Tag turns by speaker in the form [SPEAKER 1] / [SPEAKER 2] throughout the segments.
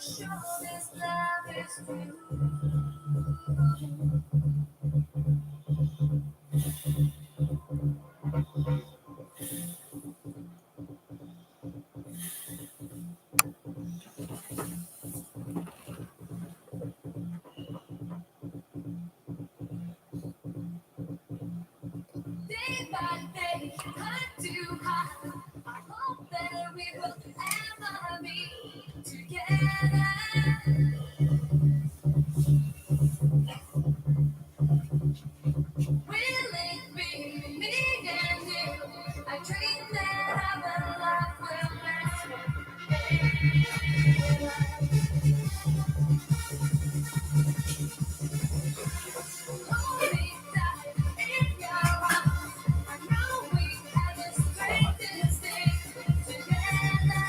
[SPEAKER 1] Show this love is real. Day by day, heart to heart. I hope that we will ever be together. Will it be me and you? I dream that our love will last forever. Hold me tight in your arms. I know we have the strength to stay together.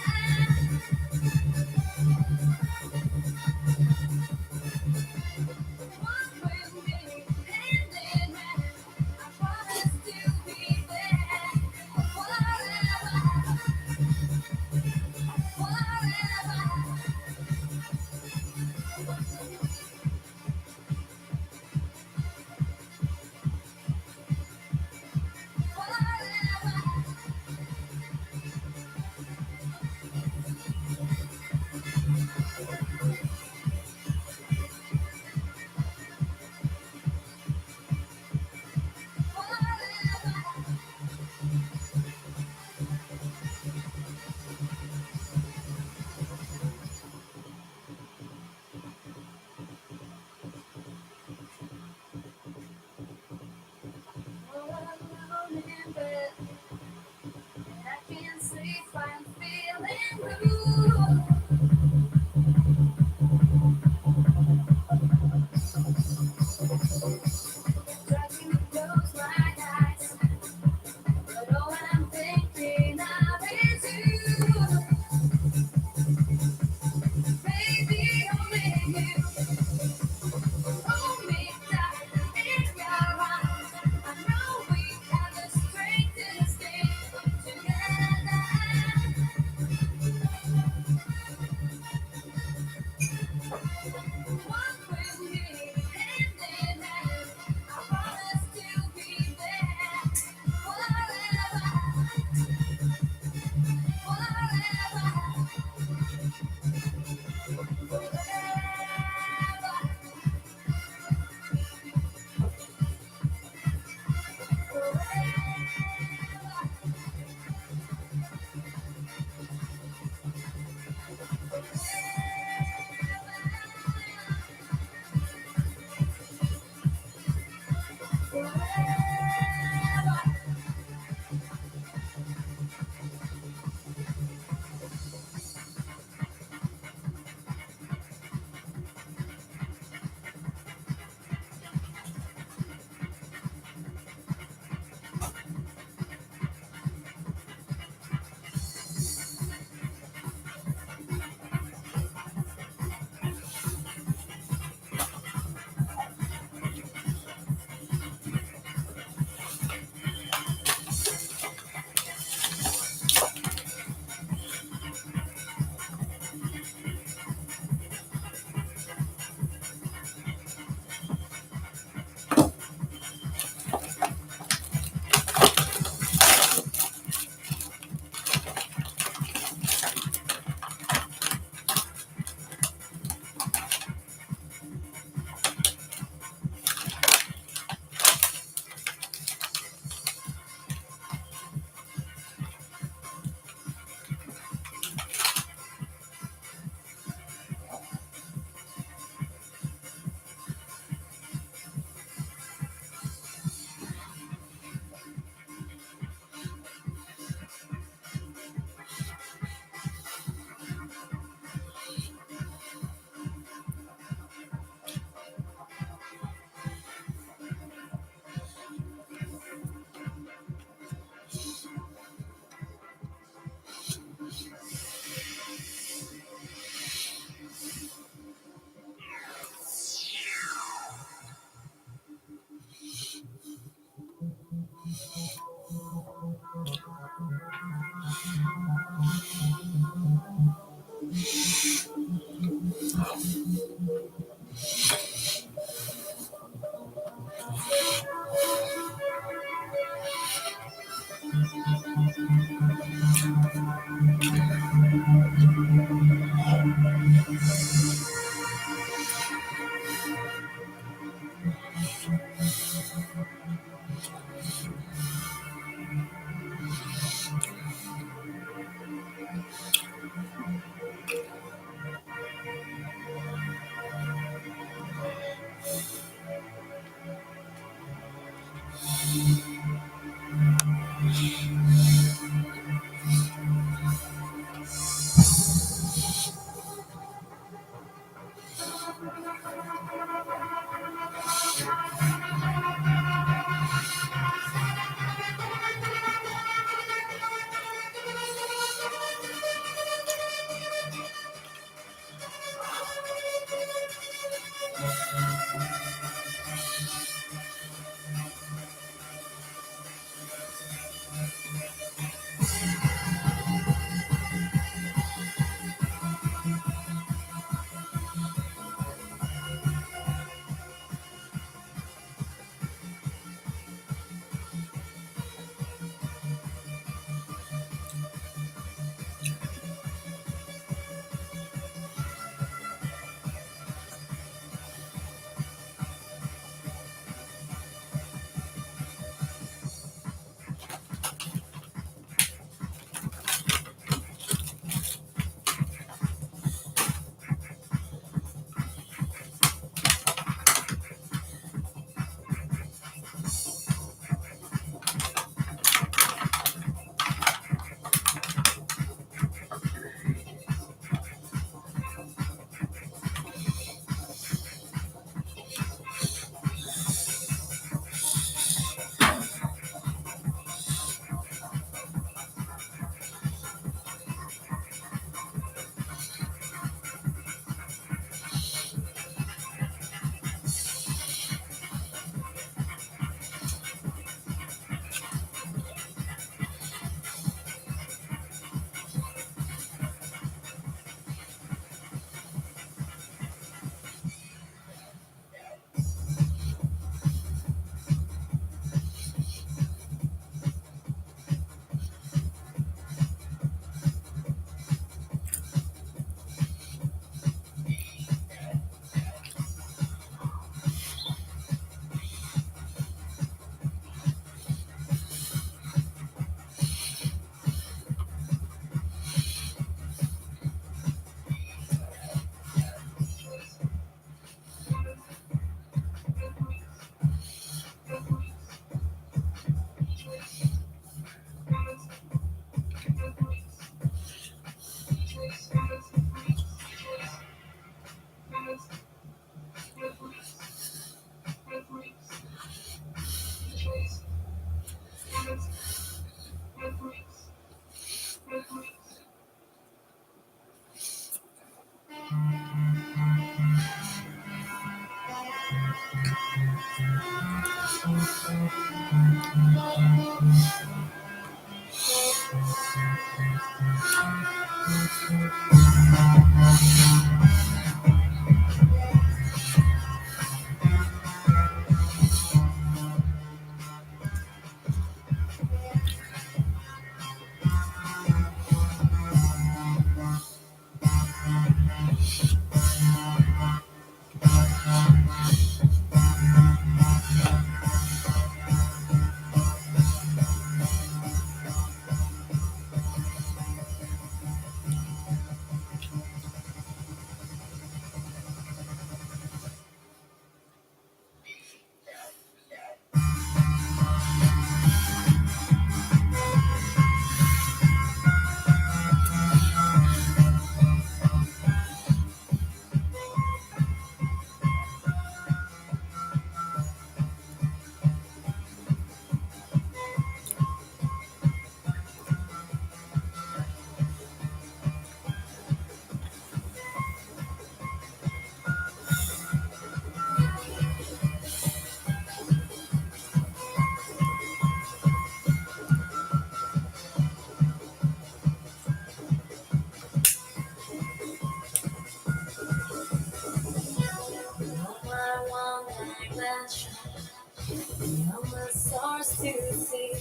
[SPEAKER 1] to see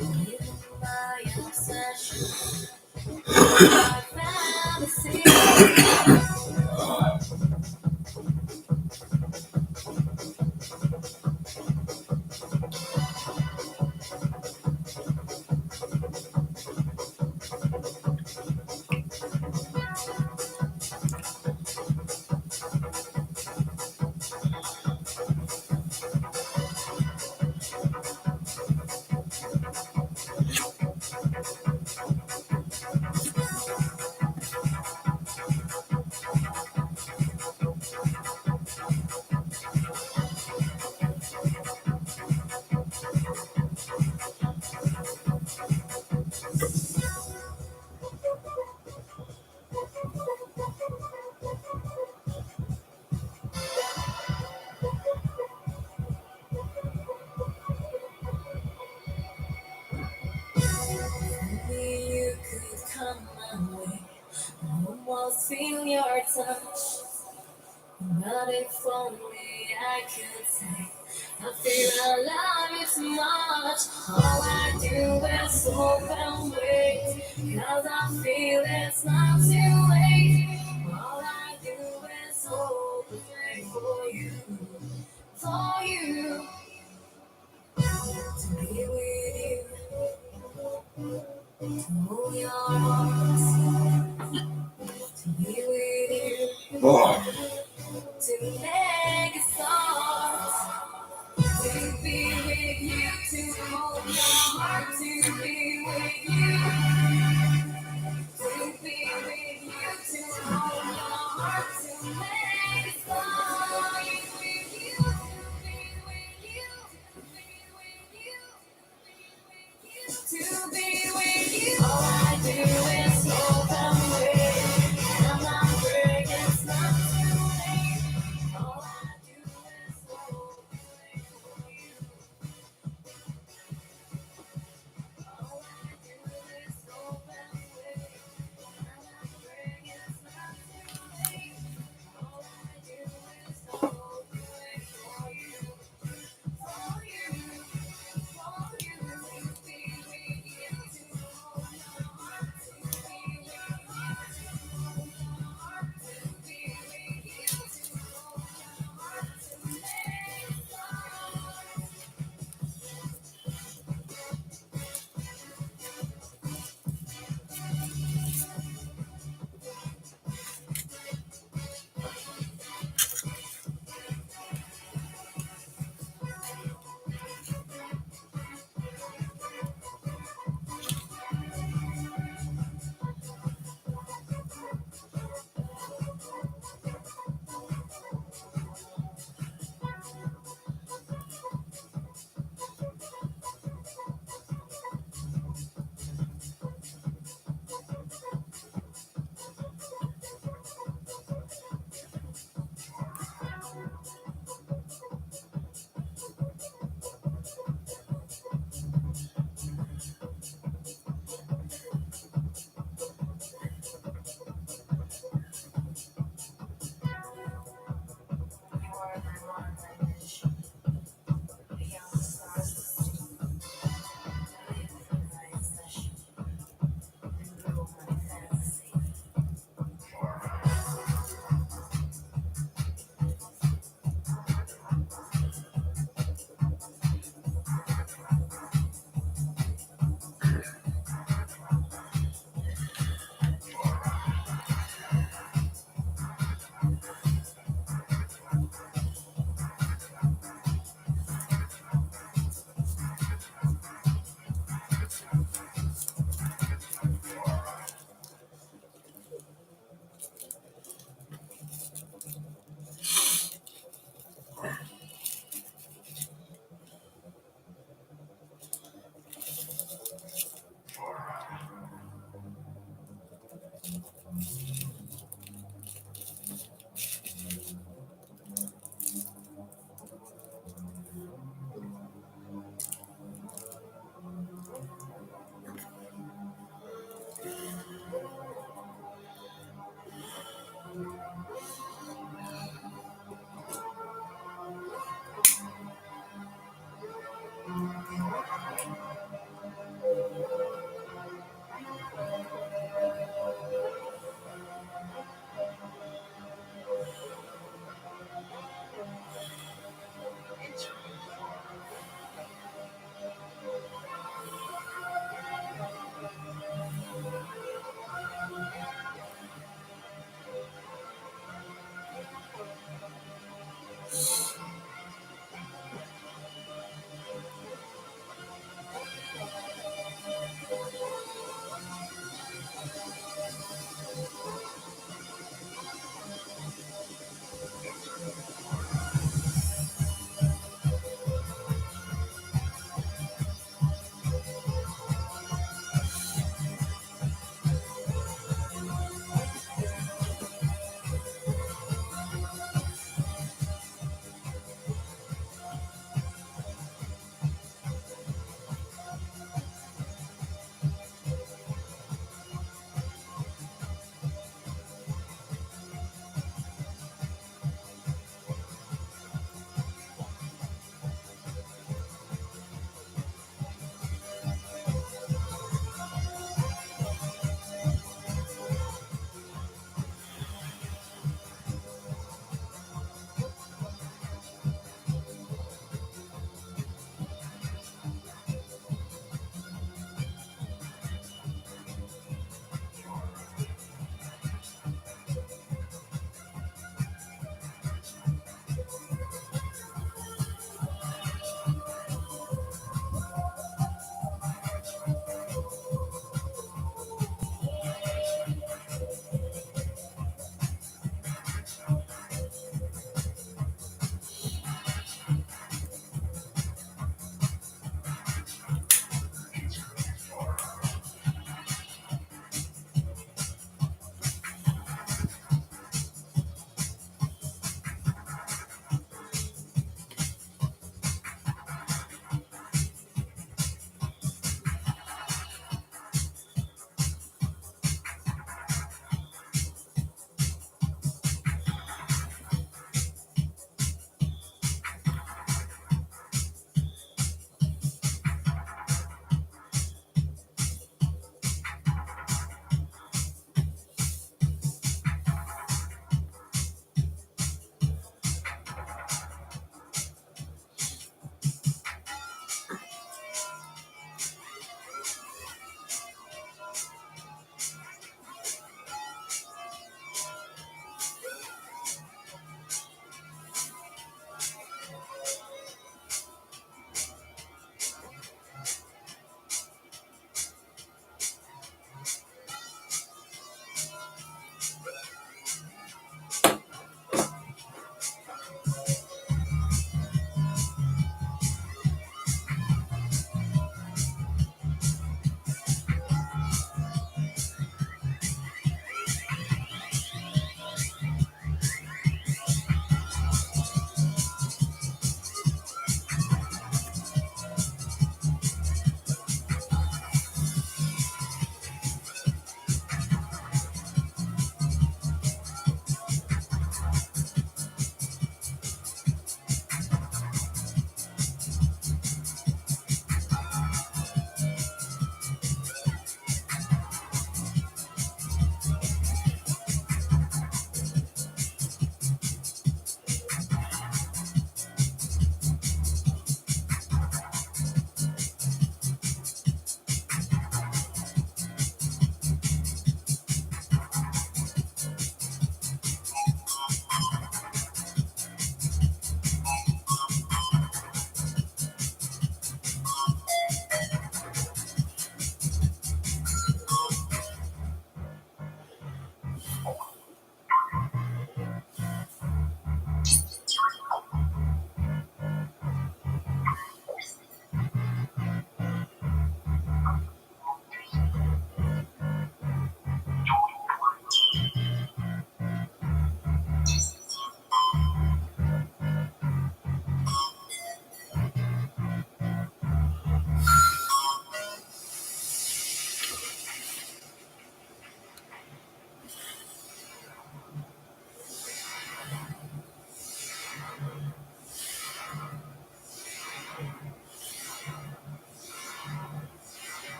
[SPEAKER 1] you, my obsession, my fantasy. Maybe you could come my way. I almost feel your touch. But if only I could say I feel I love you too much. All I do is hope and wait, 'cause I feel it's not too late. All I do is hope and pray for you, to be with you, to hold your arms, to be with you, to make it start. To be with you, to hold your heart, to be with you, to be with you, to hold your heart, to make it fly with you, to be with you, to be with you. All I do is hope and wait, and I'm afraid it's not too late. All I do is hope and wait for you.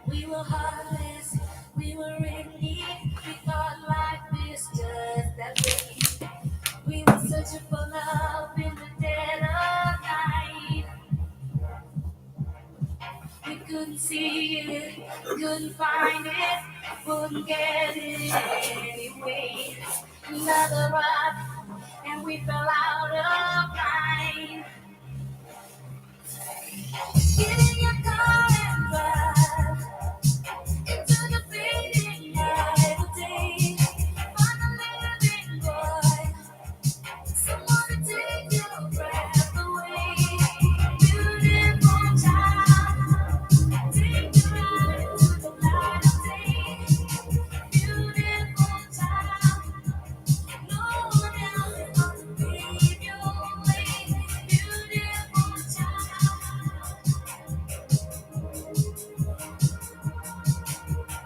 [SPEAKER 1] We were heartless, we were in need. We thought life is just that way. We were searching for love in the dead of night. We couldn't see it, couldn't find it, wouldn't get it anyway. Another rock, and we fell out of line. Get in your car and drive into the fading light of day. Find a living boy, someone to take your breath away. Beautiful child, take you right into the light of day. Beautiful child, no one else is gonna lead you away. Beautiful child,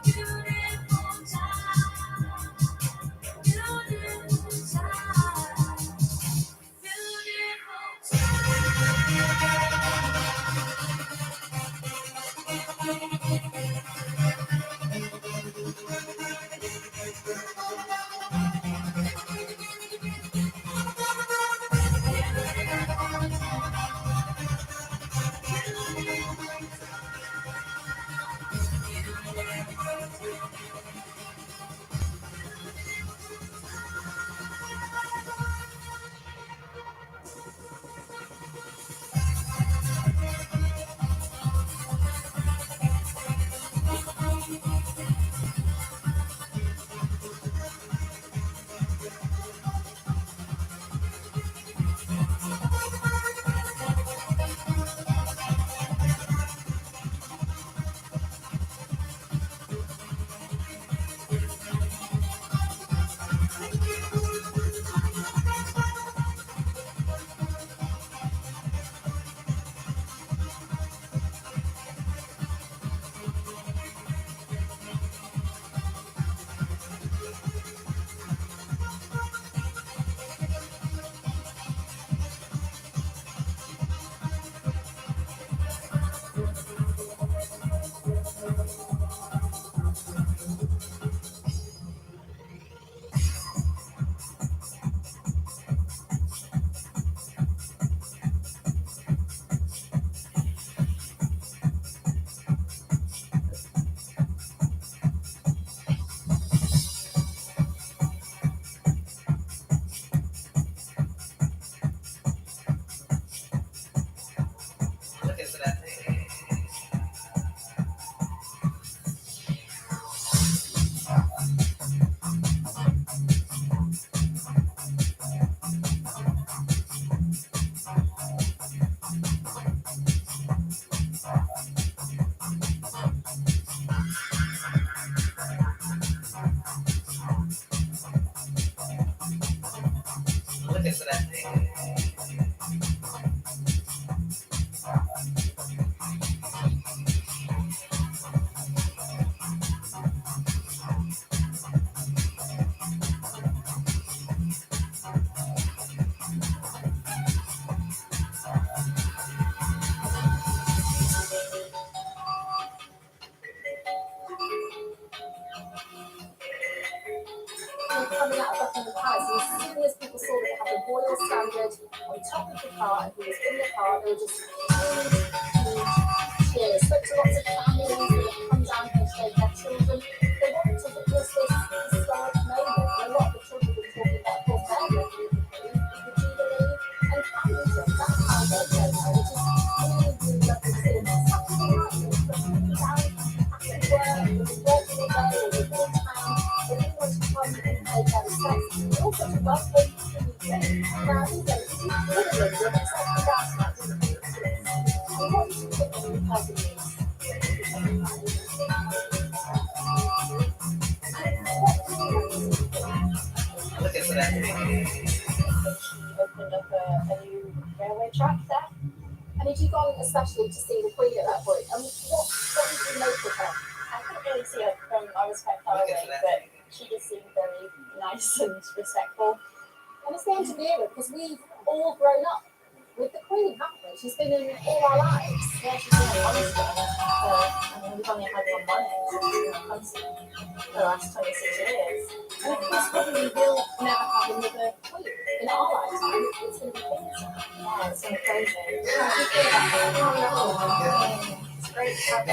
[SPEAKER 1] beautiful child, beautiful child, beautiful coming out of Buckingham Palace, and as soon as people saw that they had the royal standard on top of the car and he was in the car, there were just huge cheers. Spoke to lots of families that had come down here to shake their children. They wanted to witness this historic moment. And a lot of the children were talking about Paul Fairmont, the Jubilee, and families of that how they go now, which is really, really lovely to see. And it's Saturday night, it was down after work, it was walking away, it was all town. They didn't want to come and pay their respects. And also to welcome the UK. Now, these days, it's England, and it's like the last night in the Philippines. And what do you think of the person is?
[SPEAKER 2] Looking for that thing.
[SPEAKER 3] Opened up a new railway track there. And had you gone especially to see the Queen at that point? And what did you make of her?
[SPEAKER 4] I couldn't really see her from, I was quite far away, but she just seemed very nice and respectful.
[SPEAKER 3] And it's the end of the era because we've all grown up with the Queen, haven't we? She's been in all our lives.
[SPEAKER 4] Yeah, she's been a monster for we've only had one constant for the last 26 years.
[SPEAKER 3] And most probably we'll never have another queen in our lifetime. It's going to be famous.
[SPEAKER 4] Yeah, it's been crazy.
[SPEAKER 3] How do you feel about that?
[SPEAKER 4] It's great to have a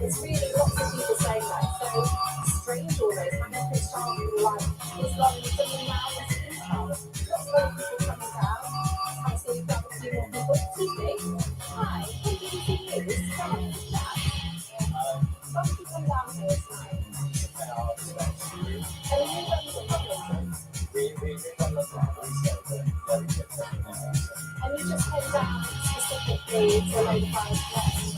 [SPEAKER 3] It's really lots of people saying that. So strange always. I know Prince Charles was like, he's loving something now and Prince Charles. Lots of other people coming down. Obviously, we've got a few more people. TV. Hi, who do you think it is? Some people come down here tonight. And you got the problem. And you just came down specifically to Lady Fire's Place.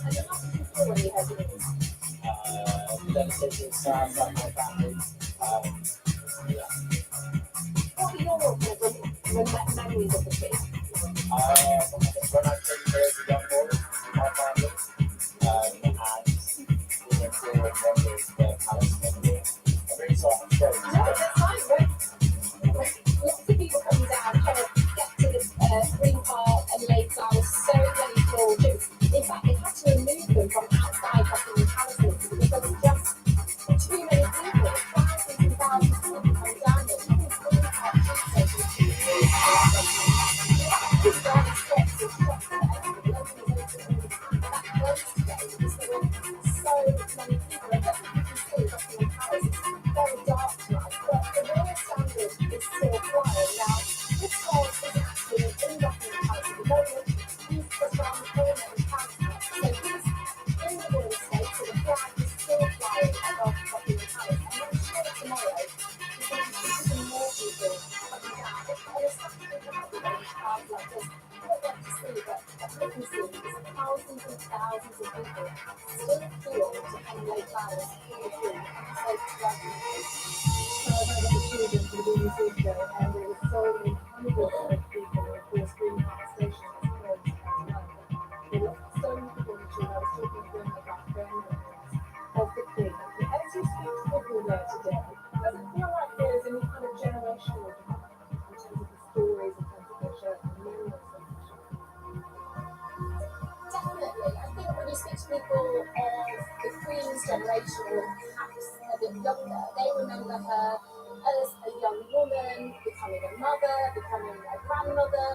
[SPEAKER 3] And you're not looking for when you heard the news. What were your memories of the trip?
[SPEAKER 5] When I came here as a young boy, my family, and we went to the palace and I really saw how shows.
[SPEAKER 3] No, that's fine. Lots of people coming down trying to get to the Green Park and Lake House. So many small groups. In fact, they had to remove them from outside Buckingham Palace because there was just too many people. Thousands and thousands of people coming down there. Even Green Park Tube Station. This dark steps and shops and everything. Locals that closed today because there were so many people. And as you can see, Buckingham Palace is very dark tonight, but the royal standard is still flying. Now, this song is actually in Buckingham Palace at the moment. He's just around the corner in Paris. So he's in the royal state, so the flag is still flying above Buckingham Palace. And I'm sure tomorrow we're going to see some more people coming down. On a Saturday night, we're going to have like this. I don't like to see, but as you can see, there's thousands and thousands of people still queuing to come and lay flowers in the queue. So,
[SPEAKER 6] So I went to the children for the BBC show, and there were so many hundreds of people. Of course, Green Park Station was closed as well. There were so many people in the children. I was talking to them about the grandparents of the Queen. And as you speak to people there today, does it feel like there is any kind of generational divide in terms of the stories, in terms of their shared memories of the show?
[SPEAKER 3] definitely, I think when you speak to people of the Queen's generation or perhaps a bit younger, they remember her as a young woman, becoming a mother, becoming a grandmother,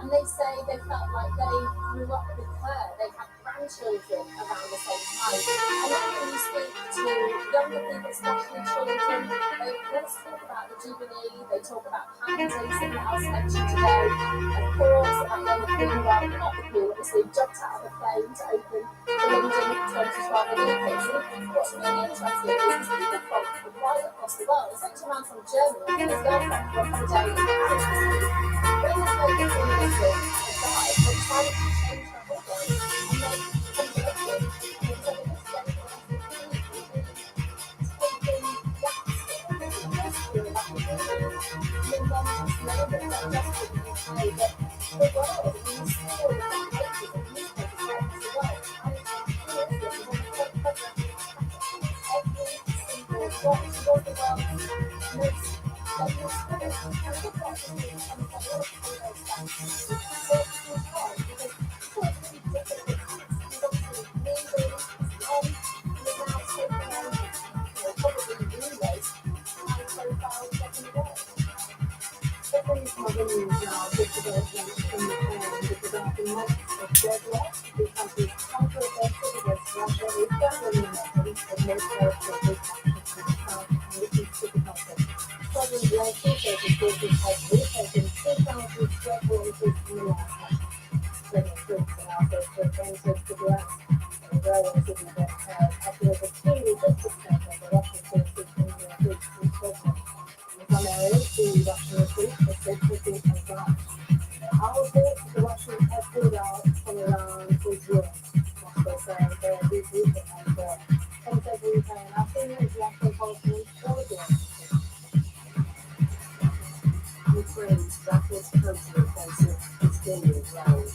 [SPEAKER 3] and they say they felt like they grew up with her. They had grandchildren around the same time. And then when you speak to younger people, especially children, they always talk about the Jubilee, they talk about Hampton, something else mentioned today, of course, about when the Queen, well, not the Queen, obviously, jumped out of a plane to open the London 2012 Olympics. And what's really interesting is people from right across the world, there's actually a man from Germany, and his girlfriend from a day in Paris. When the whole Queen Elizabeth had died, they tried to change her whole day, and they come to London, and so this
[SPEAKER 6] Ukraine's rapid counter-offensive is gaining ground.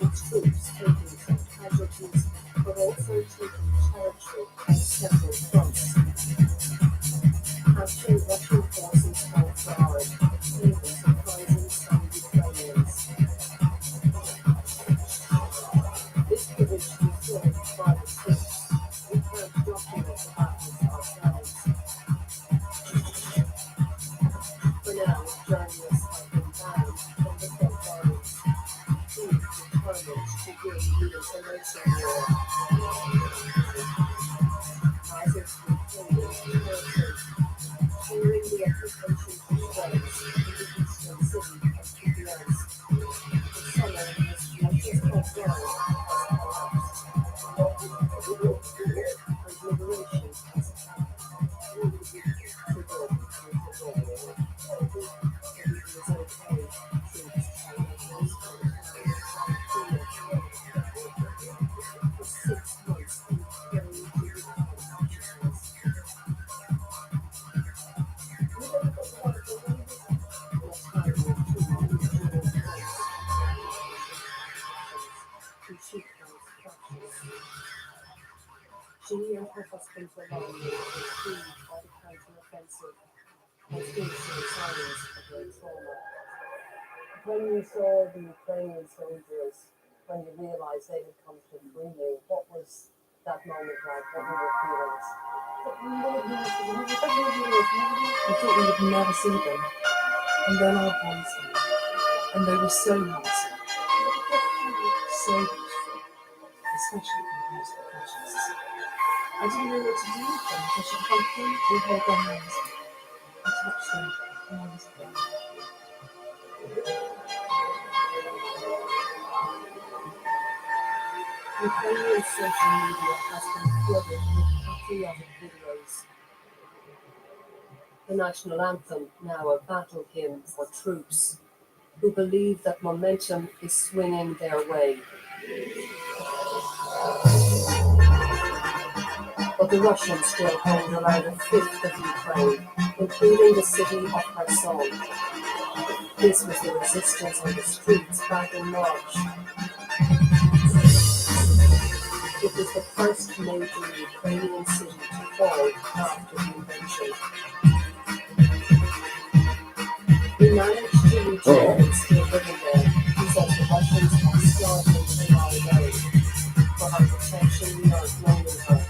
[SPEAKER 6] Its troops taking some casualties, but also taking territory on several fronts. Capturing Russian forces off guard, even surprising some Ukrainians. This footage was filmed by the troops. We can't document the battles ourselves. For now, journalists have been banned from the front lines. Determined to win the information war. Risers were filled territory, cheering the occupation constraints in the eastern city of Kupiansk. The summer has just cut down as collapsed. And liberation has happened. She and her husband were lying freed by the counter-offensive and still seeing signs of their trauma. When you saw the Ukrainian soldiers, when you realised they had come to free you, what was that moment like? What were your feelings? I thought we would never see them. And then our boys came. And they were so handsome. So beautiful. Especially compared to the fascists. I didn't know what to do with them. I should hug them, we held their hands. I touched them, and I was there. Ukrainian social media has been flooded with patriotic videos. The national anthem, now a battle hymn for troops who believe that momentum is swinging their way. But the Russians still hold around a fifth of Ukraine, including the city of Kherson. This was the resistance on the streets back in March. It was the first major Ukrainian city to fall after the invasion. We managed to reach those still living there, who said the Russians are starting to lie low. For her protection, we are blaming her.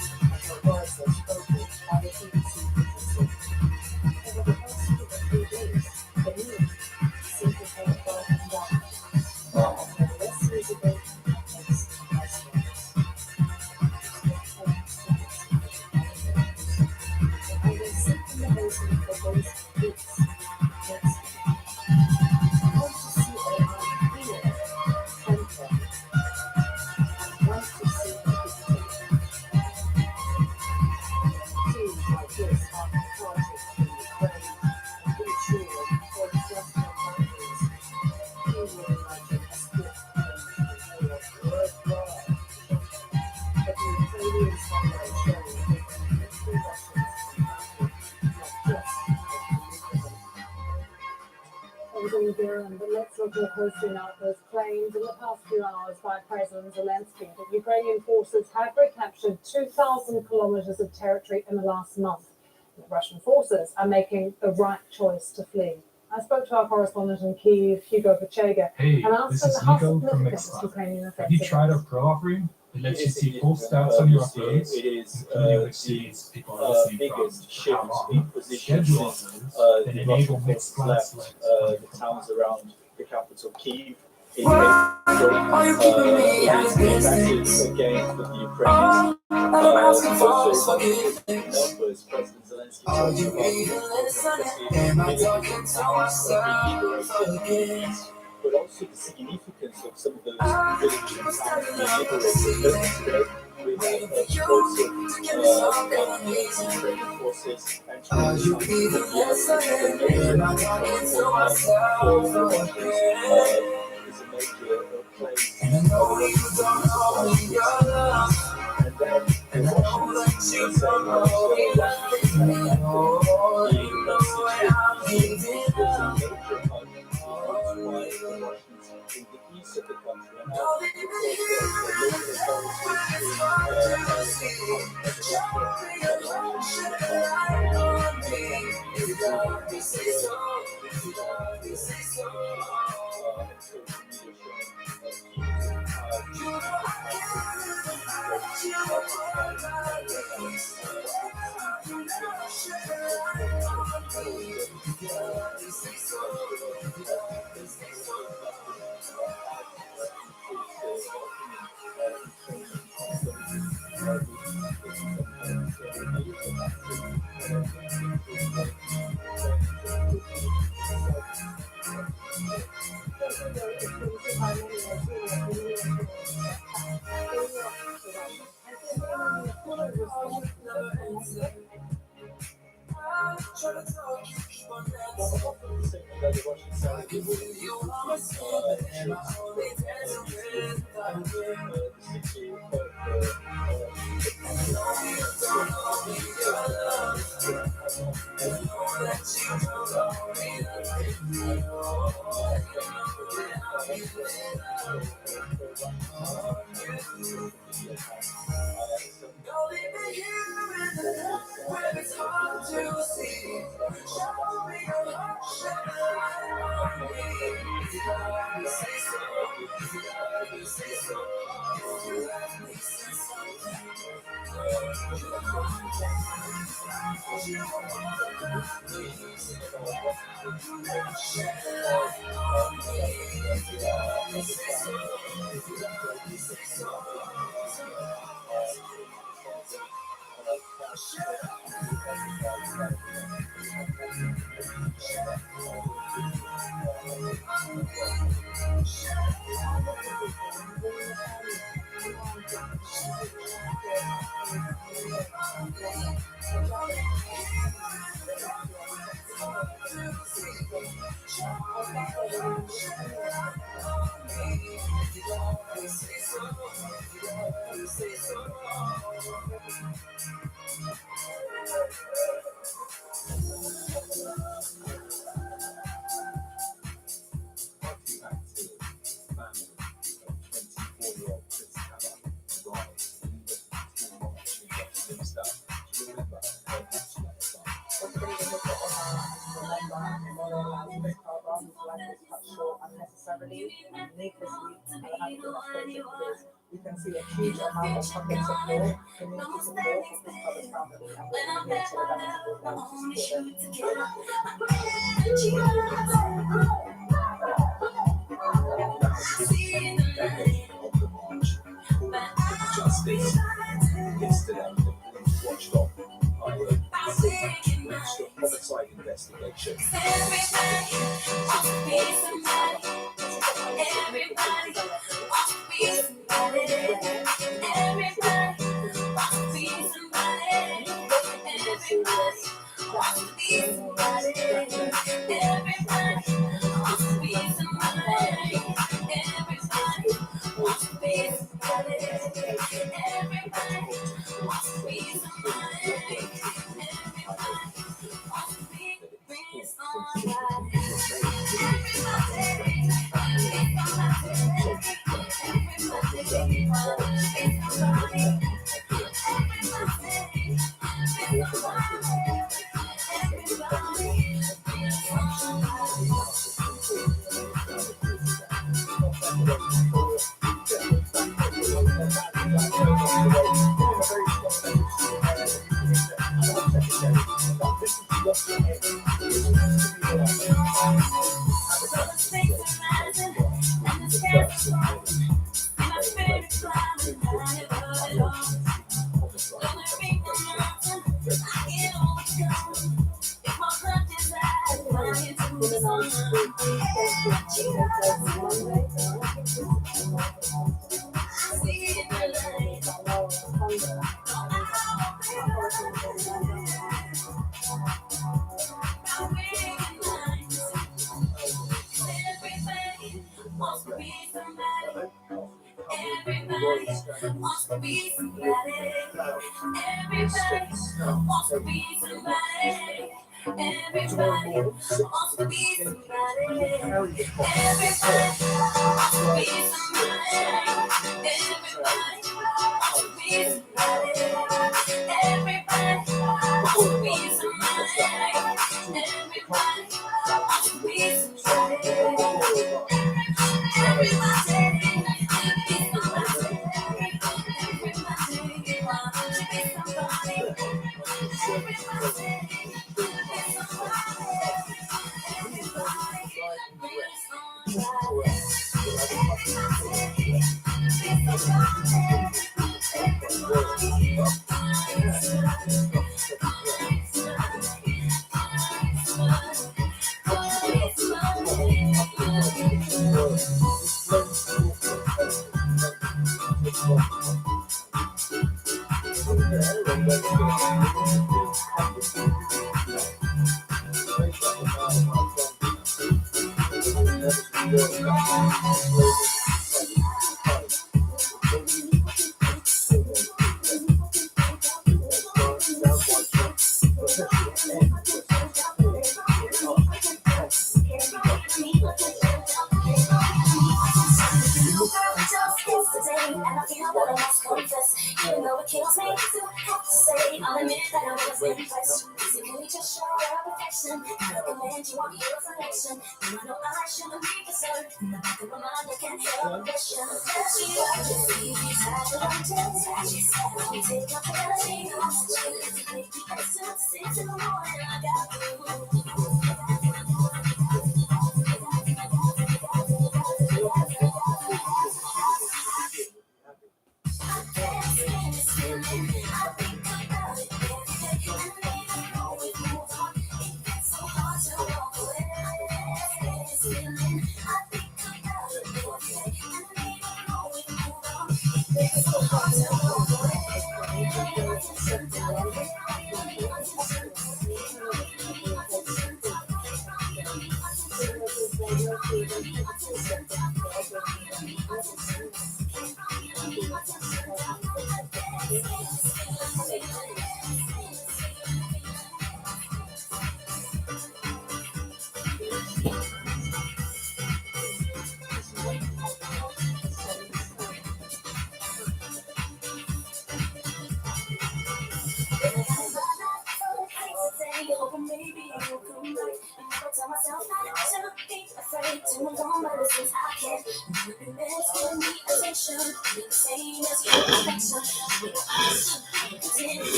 [SPEAKER 6] Words are spoken by the BBC agency. Over the past 2 or 3 days, the news seemed to have gone down. And less visible as icebergs. I will sit in the basement for those weeks next week. I want to see all my fear, temper. I want to see the dictator. Teams like this are cathartic in Ukraine and reassuring for the just boundaries. You will imagine a swift change in war worldwide. But the Ukrainians have now shown that they can beat the Russians in battle, not just in them.
[SPEAKER 7] But let's look at hosting out those claims in the past few hours by President Zelensky that Ukrainian forces have recaptured 2,000 kilometers of territory in the last month. The Russian forces are making the right choice to flee. I spoke to our correspondent in Kyiv, Hugo Pachega,
[SPEAKER 8] Hey,
[SPEAKER 7] and asked
[SPEAKER 8] this
[SPEAKER 7] him
[SPEAKER 8] is
[SPEAKER 7] how
[SPEAKER 8] Nico from
[SPEAKER 7] significant this
[SPEAKER 8] Mixcloud.
[SPEAKER 7] Ukrainian
[SPEAKER 8] Have
[SPEAKER 7] offensive
[SPEAKER 8] you tried
[SPEAKER 7] is.
[SPEAKER 8] our Pro offering? It lets you
[SPEAKER 5] Yes,
[SPEAKER 8] see
[SPEAKER 5] it
[SPEAKER 8] full
[SPEAKER 5] is.
[SPEAKER 8] stats on your
[SPEAKER 5] It
[SPEAKER 8] affiliates,
[SPEAKER 5] is
[SPEAKER 8] including which
[SPEAKER 5] the
[SPEAKER 8] cities people are listening from,
[SPEAKER 5] biggest
[SPEAKER 8] for
[SPEAKER 5] shift
[SPEAKER 8] how
[SPEAKER 5] in
[SPEAKER 8] long,
[SPEAKER 5] position
[SPEAKER 8] schedule
[SPEAKER 5] since
[SPEAKER 8] offers, and
[SPEAKER 5] the
[SPEAKER 8] enable
[SPEAKER 5] Russian forces
[SPEAKER 8] Mixcloud
[SPEAKER 5] left
[SPEAKER 8] select
[SPEAKER 5] the towns around the capital Kyiv. It
[SPEAKER 1] Are you keeping me at a distance?
[SPEAKER 5] against the Ukrainians.
[SPEAKER 1] All I'm asking for is
[SPEAKER 5] Also,
[SPEAKER 1] forgiveness.
[SPEAKER 5] numbers President Zelensky
[SPEAKER 1] Are
[SPEAKER 5] talked
[SPEAKER 1] you
[SPEAKER 5] about
[SPEAKER 1] even listening? Am I talking to myself again?
[SPEAKER 5] but also the significance of some of those
[SPEAKER 1] I
[SPEAKER 5] villages
[SPEAKER 1] keep
[SPEAKER 5] and
[SPEAKER 1] on
[SPEAKER 5] towns
[SPEAKER 1] standing
[SPEAKER 5] being
[SPEAKER 1] up for the
[SPEAKER 5] liberated.
[SPEAKER 1] ceiling,
[SPEAKER 5] We
[SPEAKER 1] waiting
[SPEAKER 5] have
[SPEAKER 1] for you
[SPEAKER 5] explosive
[SPEAKER 1] to give me something amazing.
[SPEAKER 5] Ukrainian forces
[SPEAKER 1] Are you even listening? Am I talking to myself again?
[SPEAKER 5] is a major place.
[SPEAKER 1] And I know you don't know me, your love. And I know that you don't know me like this. Oh, you know what I mean. see. Show me your love, shine a light on me. If you love me, say so. If you love me, say so. You know I can't live without you on my lips. You never shine a light on me. If you love me, say so. If you love me, say so. I'm trying to talk, you keep on dancing. You always say that I'm only dancing with you. I know you don't know me, your love. I know that you don't know me. I know that I'll be without you. Don't leave me here in the dark where it's hard to see. Show me your heart, shine a light on me. If you love me, say so. If you love me, say so. If you love me, say so. You want me. Shine a light on me. If you love me, say so. If you love me, say so.
[SPEAKER 6] You can see a huge amount of public support, community support for this public family, and we're here to
[SPEAKER 1] Justice. Yesterday, the police watched on homicide investigation.
[SPEAKER 9] Everybody wants to be somebody. Everybody wants to be somebody. Everybody wants to be somebody. Everybody wants to be somebody. Everybody wants to be somebody. Everybody wants to be somebody. Everybody wants to be somebody. Wants to be somebody. Everybody wants to be somebody. Everybody wants to be somebody. Everybody wants to be somebody. Everybody wants to be somebody.
[SPEAKER 1] Even though it kills me to have to say, I'll admit that I was impressed. So can we just show our affection? I recommend you on your selection. And I know I shouldn't be concerned. In the back of my mind, I can't help but question. Does she love me? Has a long taste. She said, let me take up the energy. Make me extra 6 in the morning. I got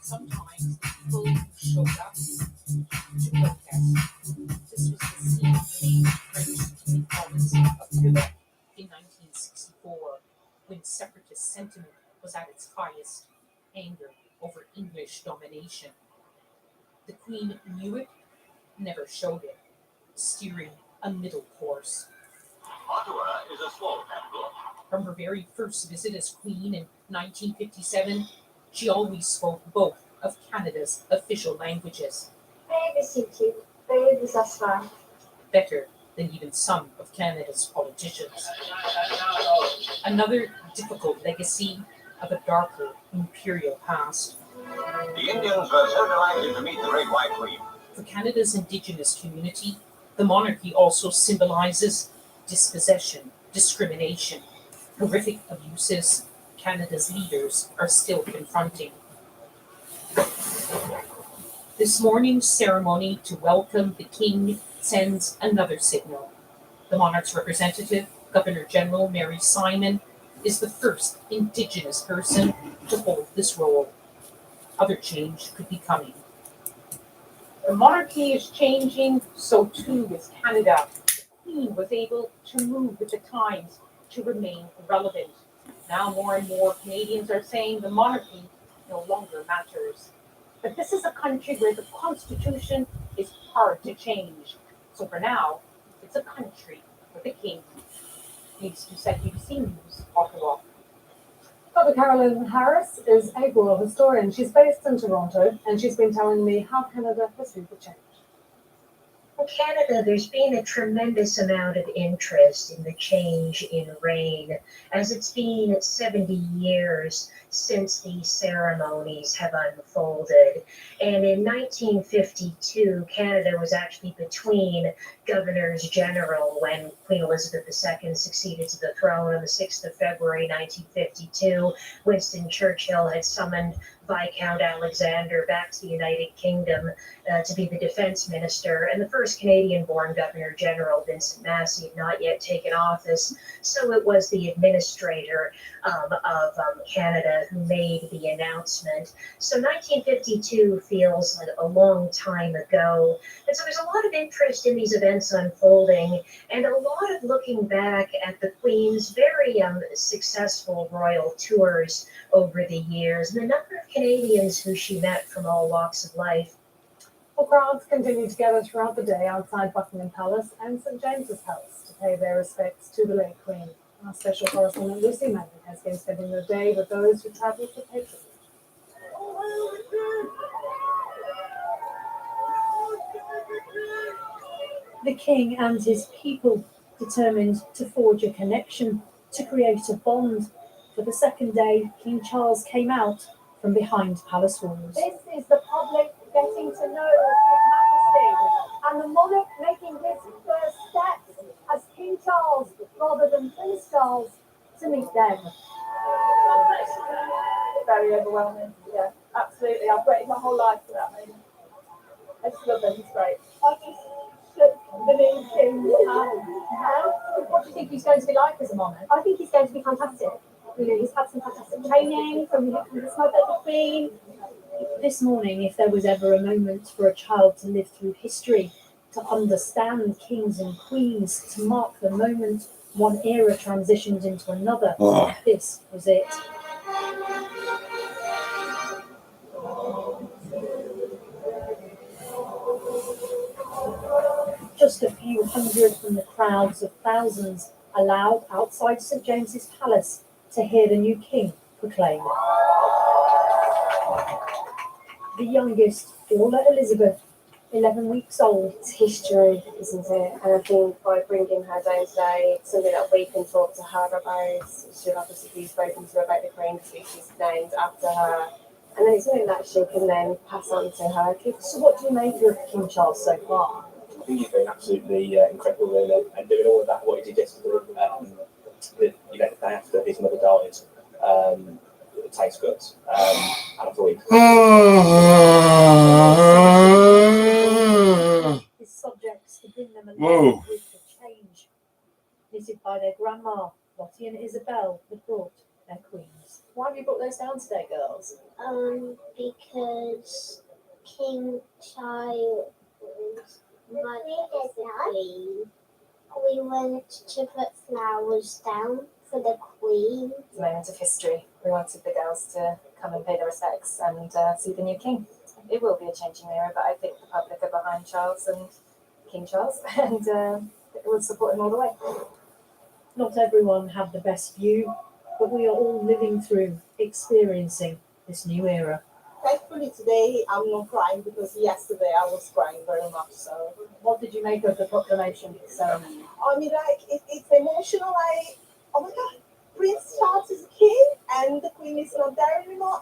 [SPEAKER 10] Sometimes people showed up to protest. This was the scene of the French province of Quebec in 1964, when separatist sentiment was at its highest, anger over English domination. The Queen knew it, never showed it, steering a middle course.
[SPEAKER 11] Ottawa is a small capital.
[SPEAKER 10] From her very first visit as Queen in 1957, she always spoke both of Canada's official languages, better than even some of Canada's politicians. Another difficult legacy of a darker imperial past.
[SPEAKER 11] The Indians were so delighted to meet the Great White Queen.
[SPEAKER 10] For Canada's Indigenous community, the monarchy also symbolizes dispossession, discrimination, horrific abuses Canada's leaders are still confronting. This morning's ceremony to welcome the King sends another signal. The monarch's representative, Governor General Mary Simon, is the first Indigenous person to hold this role. Other change could be coming.
[SPEAKER 7] The monarchy is changing, so too is Canada. The Queen was able to move with the times to remain relevant. Now more and more Canadians are saying the monarchy no longer matters. But this is a country where the Constitution is hard to change. So for now, it's a country with a king. News to BBC News, Ottawa. Dr. Carolyn Harris is a royal historian. She's based in Toronto, and she's been telling me how Canada has viewed the change.
[SPEAKER 12] In Canada, there's been a tremendous amount of interest in the change in reign, as it's been 70 years since these ceremonies have unfolded. And in 1952, Canada was actually between governors general when Queen Elizabeth II succeeded to the throne on the 6th of February 1952. Winston Churchill had summoned Viscount Alexander back to the United Kingdom to be the defense minister, and the first Canadian-born Governor General, Vincent Massey, had not yet taken office, so it was the administrator of Canada who made the announcement. So 1952 feels like a long time ago, and so there's a lot of interest in these events unfolding, and a lot of looking back at the Queen's very successful royal tours over the years, and the number of Canadians who she met from all walks of life.
[SPEAKER 7] Well, crowds continue to gather throughout the day outside Buckingham Palace and St James's Palace to pay their respects to the late Queen. Our special correspondent Lucy Manning has been spending the day with those who travelled to pay tribute.
[SPEAKER 13] The King and his people determined to forge a connection, to create a bond. For the second day, King Charles came out from behind palace walls.
[SPEAKER 3] This is the public getting to know His Majesty and the monarch making his first steps as King Charles rather than Prince Charles to meet them.
[SPEAKER 4] Very overwhelming. Yeah, absolutely. I've waited my whole life for that moment. I just love him. He's great.
[SPEAKER 3] I just shook the new King's hand.
[SPEAKER 4] What do you think he's going to be like as a monarch?
[SPEAKER 3] I think he's going to be fantastic. You know, he's had some fantastic training from his mother, the Queen.
[SPEAKER 13] This morning, if there was ever a moment for a child to live through history, to understand kings and queens, to mark the moment one era transitioned into another, this was it. Just a few hundred from the crowds of thousands allowed outside St James's Palace to hear the new king proclaim. The youngest, Paula Elizabeth, 11 weeks old.
[SPEAKER 14] It's history, isn't it? And I think by bringing her down today, something that we can talk to her about, she'll obviously be spoken to about the Queen because she's named after her. And then it's something that she can then pass on to her kids.
[SPEAKER 13] So what do you make of King Charles so far?
[SPEAKER 5] I think he's been absolutely incredible, really, and doing all of that, what he did yesterday, the day after his mother died, it takes guts. And I thought
[SPEAKER 13] His subjects to bring them along with the change. Knitted by their grandma, Lottie and Isabel, had brought their queens.
[SPEAKER 4] Why have you brought those down today, girls?
[SPEAKER 3] Because King Charles Queen. We went to put flowers down for the Queen.
[SPEAKER 4] It's a moment of history. We wanted the girls to come and pay their respects and see the new king. It will be a changing era, but I think the public are behind Charles and King Charles, and will support him all the way.
[SPEAKER 13] Not everyone had the best view, but we are all living through, experiencing this new era.
[SPEAKER 15] Thankfully today I'm not crying because yesterday I was crying very much. So
[SPEAKER 7] what did you make of the proclamation ceremony?
[SPEAKER 15] I mean, like it's emotional. Oh my God, Prince Charles is king and the Queen is not there anymore.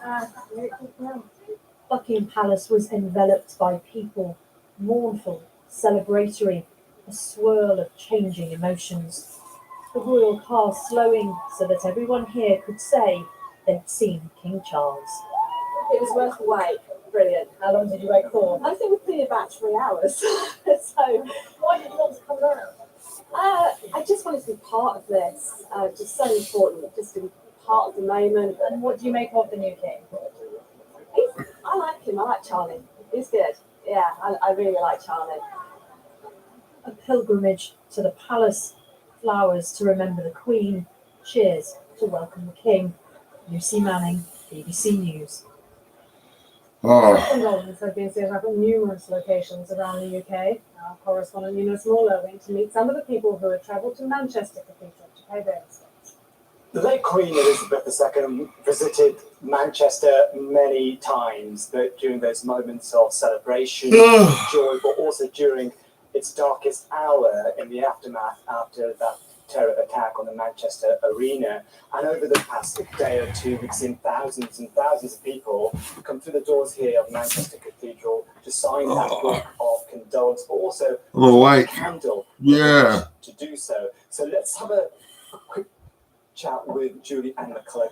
[SPEAKER 13] Buckingham Palace was enveloped by people, mournful, celebratory, a swirl of changing emotions. The royal car slowing so that everyone here could say they'd seen King Charles.
[SPEAKER 4] It was worth the wait. Brilliant. How long did you wait for?
[SPEAKER 14] I think we've been about 3 hours.
[SPEAKER 7] So why did you want to come down? just wanted to be part of this. Just so important, just to be part of the moment.
[SPEAKER 4] And what do you make of the new king?
[SPEAKER 7] I like him. I like Charlie. He's good. Yeah, I really like Charlie.
[SPEAKER 13] A pilgrimage to the palace, flowers to remember the Queen, cheers to welcome the King. Lucy Manning, BBC News.
[SPEAKER 7] Condolences have been set up at numerous locations around the UK. Our correspondent Eunice Muller went to meet some of the people who had travelled to Manchester Cathedral to pay their respects.
[SPEAKER 5] The late Queen Elizabeth II visited Manchester many times, but during those moments of celebration, joy, but also during its darkest hour in the aftermath after that terror attack on the Manchester Arena. And over the past day or 2 weeks, in thousands and thousands of people come through the doors here of Manchester Cathedral to sign that book of condolence, but also a candle to do so. So let's have a quick chat with Julie Ann McCulloch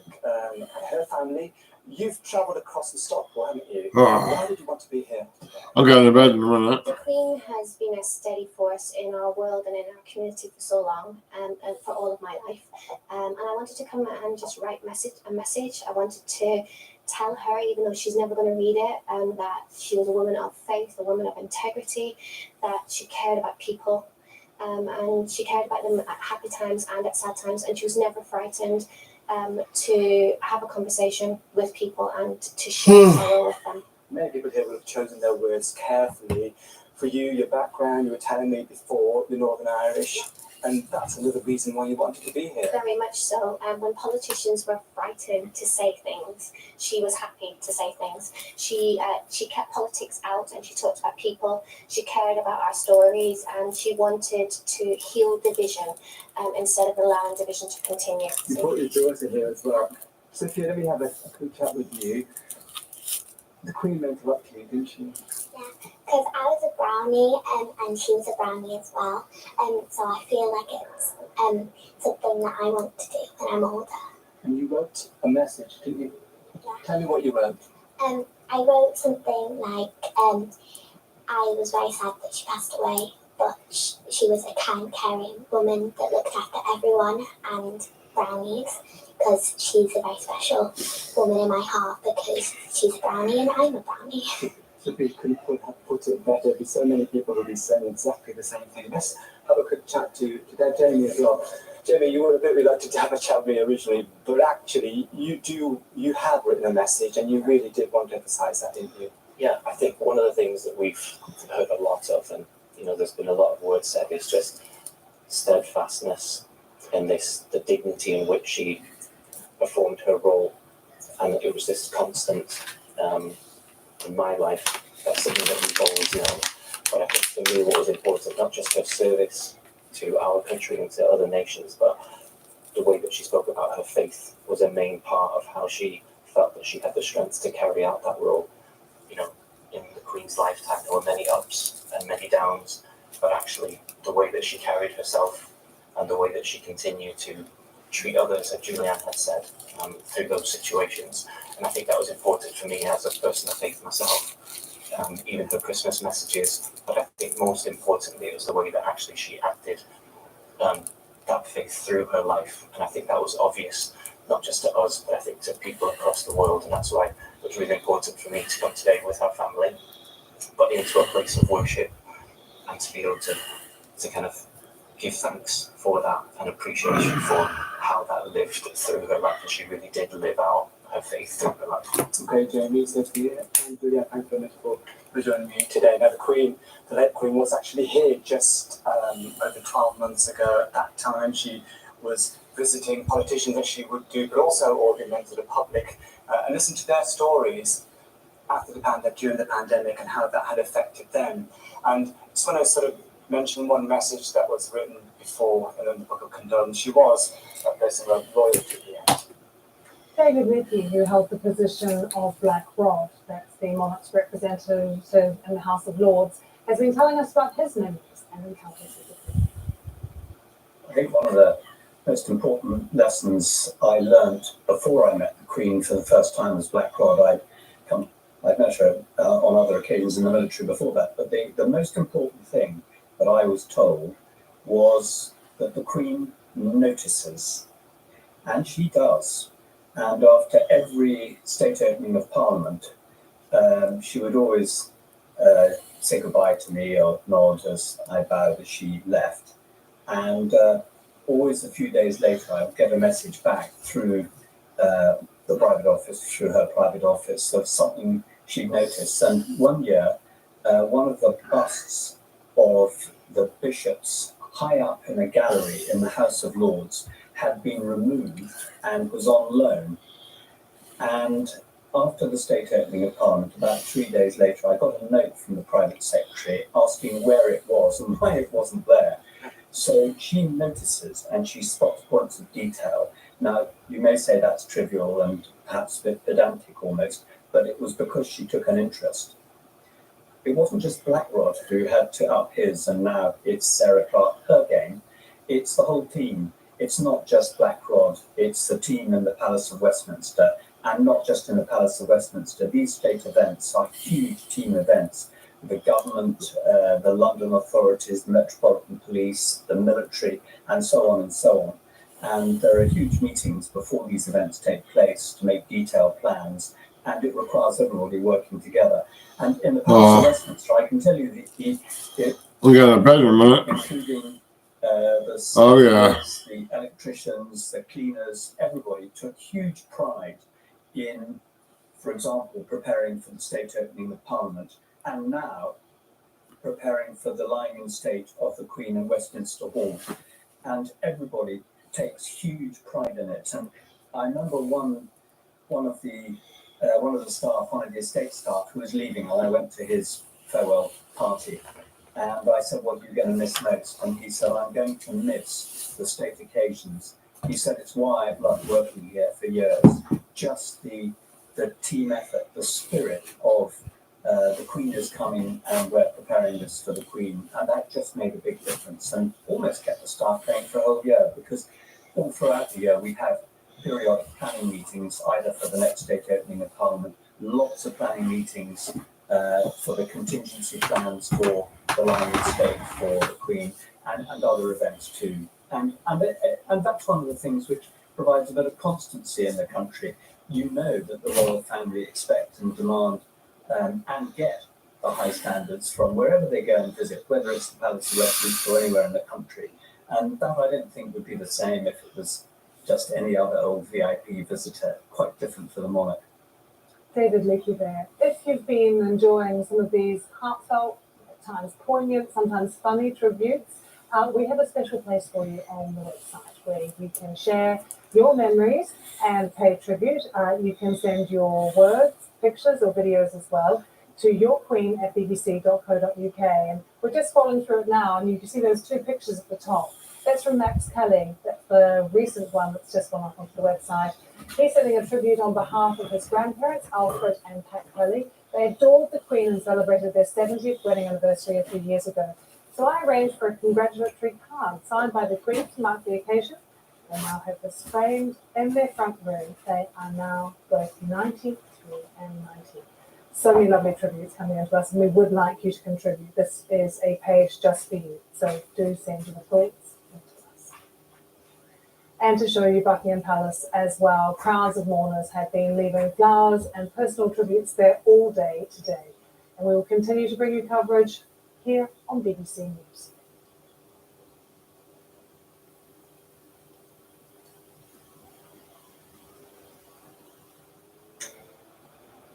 [SPEAKER 5] and her family. You've travelled across the Stockwell, haven't you? Why did you want to be here?
[SPEAKER 9] I'll go to bed in a minute.
[SPEAKER 3] The Queen has been a steady force in our world and in our community for so long, and for all of my life. And I wanted to come and just write a message. I wanted to tell her, even though she's never going to read it, that she was a woman of faith, a woman of integrity, that she cared about people. And she cared about them at happy times and at sad times, and she was never frightened to have a conversation with people and to share sorrow with them.
[SPEAKER 5] Many people here would have chosen their words carefully. For you, your background, you were telling me before, the Northern Irish, and that's another reason why you wanted to be here.
[SPEAKER 3] Very much so. When politicians were frightened to say things, she was happy to say things. She kept politics out and she talked about people. She cared about our stories and she wanted to heal division instead of allowing division to continue.
[SPEAKER 5] You brought your daughter here as well. Sophia, let me have a quick chat with you. The Queen meant a lot to you, didn't she?
[SPEAKER 16] Yeah, because I was a brownie and she was a brownie as well. So I feel like it's something that I want to do when I'm older.
[SPEAKER 5] And you wrote a message, didn't you?
[SPEAKER 16] Yeah.
[SPEAKER 5] Tell me what you wrote.
[SPEAKER 16] I wrote something like, I was very sad that she passed away, but she was a kind, caring woman that looked after everyone and brownies, because she's a very special woman in my heart because she's a brownie and I'm a brownie.
[SPEAKER 5] Sophie couldn't have put it better. There's so many people who'll be saying exactly the same thing. Let's have a quick chat to Jamie as well. Jamie, you were a bit reluctant to have a chat with me originally, but actually you have written a message and you really did want to emphasise that, didn't you?
[SPEAKER 17] Yeah, I think one of the things that we've heard a lot of, and there's been a lot of words said, is just steadfastness in the dignity in which she performed her role, and it was this constant in my life. That's something that we've always known, but I think for me what was important, not just her service to our country and to other nations, but the way that she spoke about her faith was a main part of how she felt that she had the strength to carry out that role. In the Queen's lifetime there were many ups and many downs, but actually the way that she carried herself and the way that she continued to treat others, as Julianne had said, through those situations. And I think that was important for me as a person of faith myself, even her Christmas messages, but I think most importantly it was the way that actually she acted that faith through her life. And I think that was obvious, not just to us, but I think to people across the world, and that's why it was really important for me to come today with our family, but into a place of worship and to be able to kind of give thanks for that and appreciation for how that lived through her life, and she really did live out her faith through her life.
[SPEAKER 5] Okay, Jamie, Sophia, and Julia, thank you very much for joining me today. Now, the late Queen was actually here just over 12 months ago. At that time, she was visiting politicians as she would do, but also ordinary to the public, and listen to their stories after during the pandemic and how that had affected them. And I just want to sort of mention one message that was written before in the Book of Condolence. She was a person of loyalty here.
[SPEAKER 7] David Whitty, who held the position of Black Rod, that's the monarch's representative in the House of Lords, has been telling us about his memories and encounters with the Queen.
[SPEAKER 18] I think one of the most important lessons I learned before I met the Queen for the first time as Black Rod. I'd met her on other occasions in the military before that, but the most important thing that I was told was that the Queen notices, and she does. And after every state opening of Parliament, she would always say goodbye to me or nod as I bowed as she left. And always a few days later, I would get a message back through the private office, through her private office, of something she'd noticed. And one year, one of the busts of the bishops high up in a gallery in the House of Lords had been removed and was on loan. And after the state opening of Parliament, about 3 days later, I got a note from the private secretary asking where it was and why it wasn't there. So she notices and she spots points of detail. Now, you may say that's trivial and perhaps a bit pedantic almost, but it was because she took an interest. It wasn't just Blackrod who had to up his, and now it's Sarah Clark, her game. It's the whole team. It's not just Blackrod, it's the team in the Palace of Westminster, and not just in the Palace of Westminster. These state events are huge team events. The government, the London authorities, the Metropolitan Police, the military, and so on and so on. And there are huge meetings before these events take place to make detailed plans, and it requires everybody working together. And in the Palace of Westminster, I can tell you that
[SPEAKER 9] we got a better minute.
[SPEAKER 18] Including the the electricians, the cleaners, everybody took huge pride in, for example, preparing for the state opening of Parliament, and now preparing for the lying in state of the Queen in Westminster Hall. And everybody takes huge pride in it. And I remember one of the staff, one of the estate staff, who was leaving, and I went to his farewell party. And I said, "What are you going to miss most?" And he said, "I'm going to miss the state occasions." He said, "It's why I've loved working here for years. Just the team effort, the spirit of the Queen is coming and we're preparing this for the Queen." And that just made a big difference and almost kept the staff going for a whole year, because all throughout the year we have periodic planning meetings, either for the next state opening of Parliament, lots of planning meetings for the contingency plans for the lying in state for the Queen, and other events too. And that's one of the things which provides a bit of constancy in the country. You know that the royal family expect and demand and get the high standards from wherever they go and visit, whether it's the Palace of Westminster or anywhere in the country. And that I don't think would be the same if it was just any other old VIP visitor, quite different for the monarch.
[SPEAKER 7] David Leakey there. If you've been enjoying some of these heartfelt, at times poignant, sometimes funny tributes, we have a special place for you on the website where you can share your memories and pay tribute. You can send your words, pictures or videos as well to yourqueen@bbc.co.uk. And we're just scrolling through it now, and you can see those two pictures at the top. That's from Max Kelly. That's the recent one that's just gone up onto the website. He's sending a tribute on behalf of his grandparents, Alfred and Pat Kelly. They adored the Queen and celebrated their 70th wedding anniversary a few years ago. So I arranged for a congratulatory card signed by the Queen to mark the occasion. They now have this framed in their front room. They are now both 93 and 90. So many lovely tributes coming into us, and we would like you to contribute. This is a page just for you. So do send your thoughts. And to show you Buckingham Palace as well, crowds of mourners have been leaving flowers and personal tributes there all day today. And we will continue to bring you coverage here on BBC News.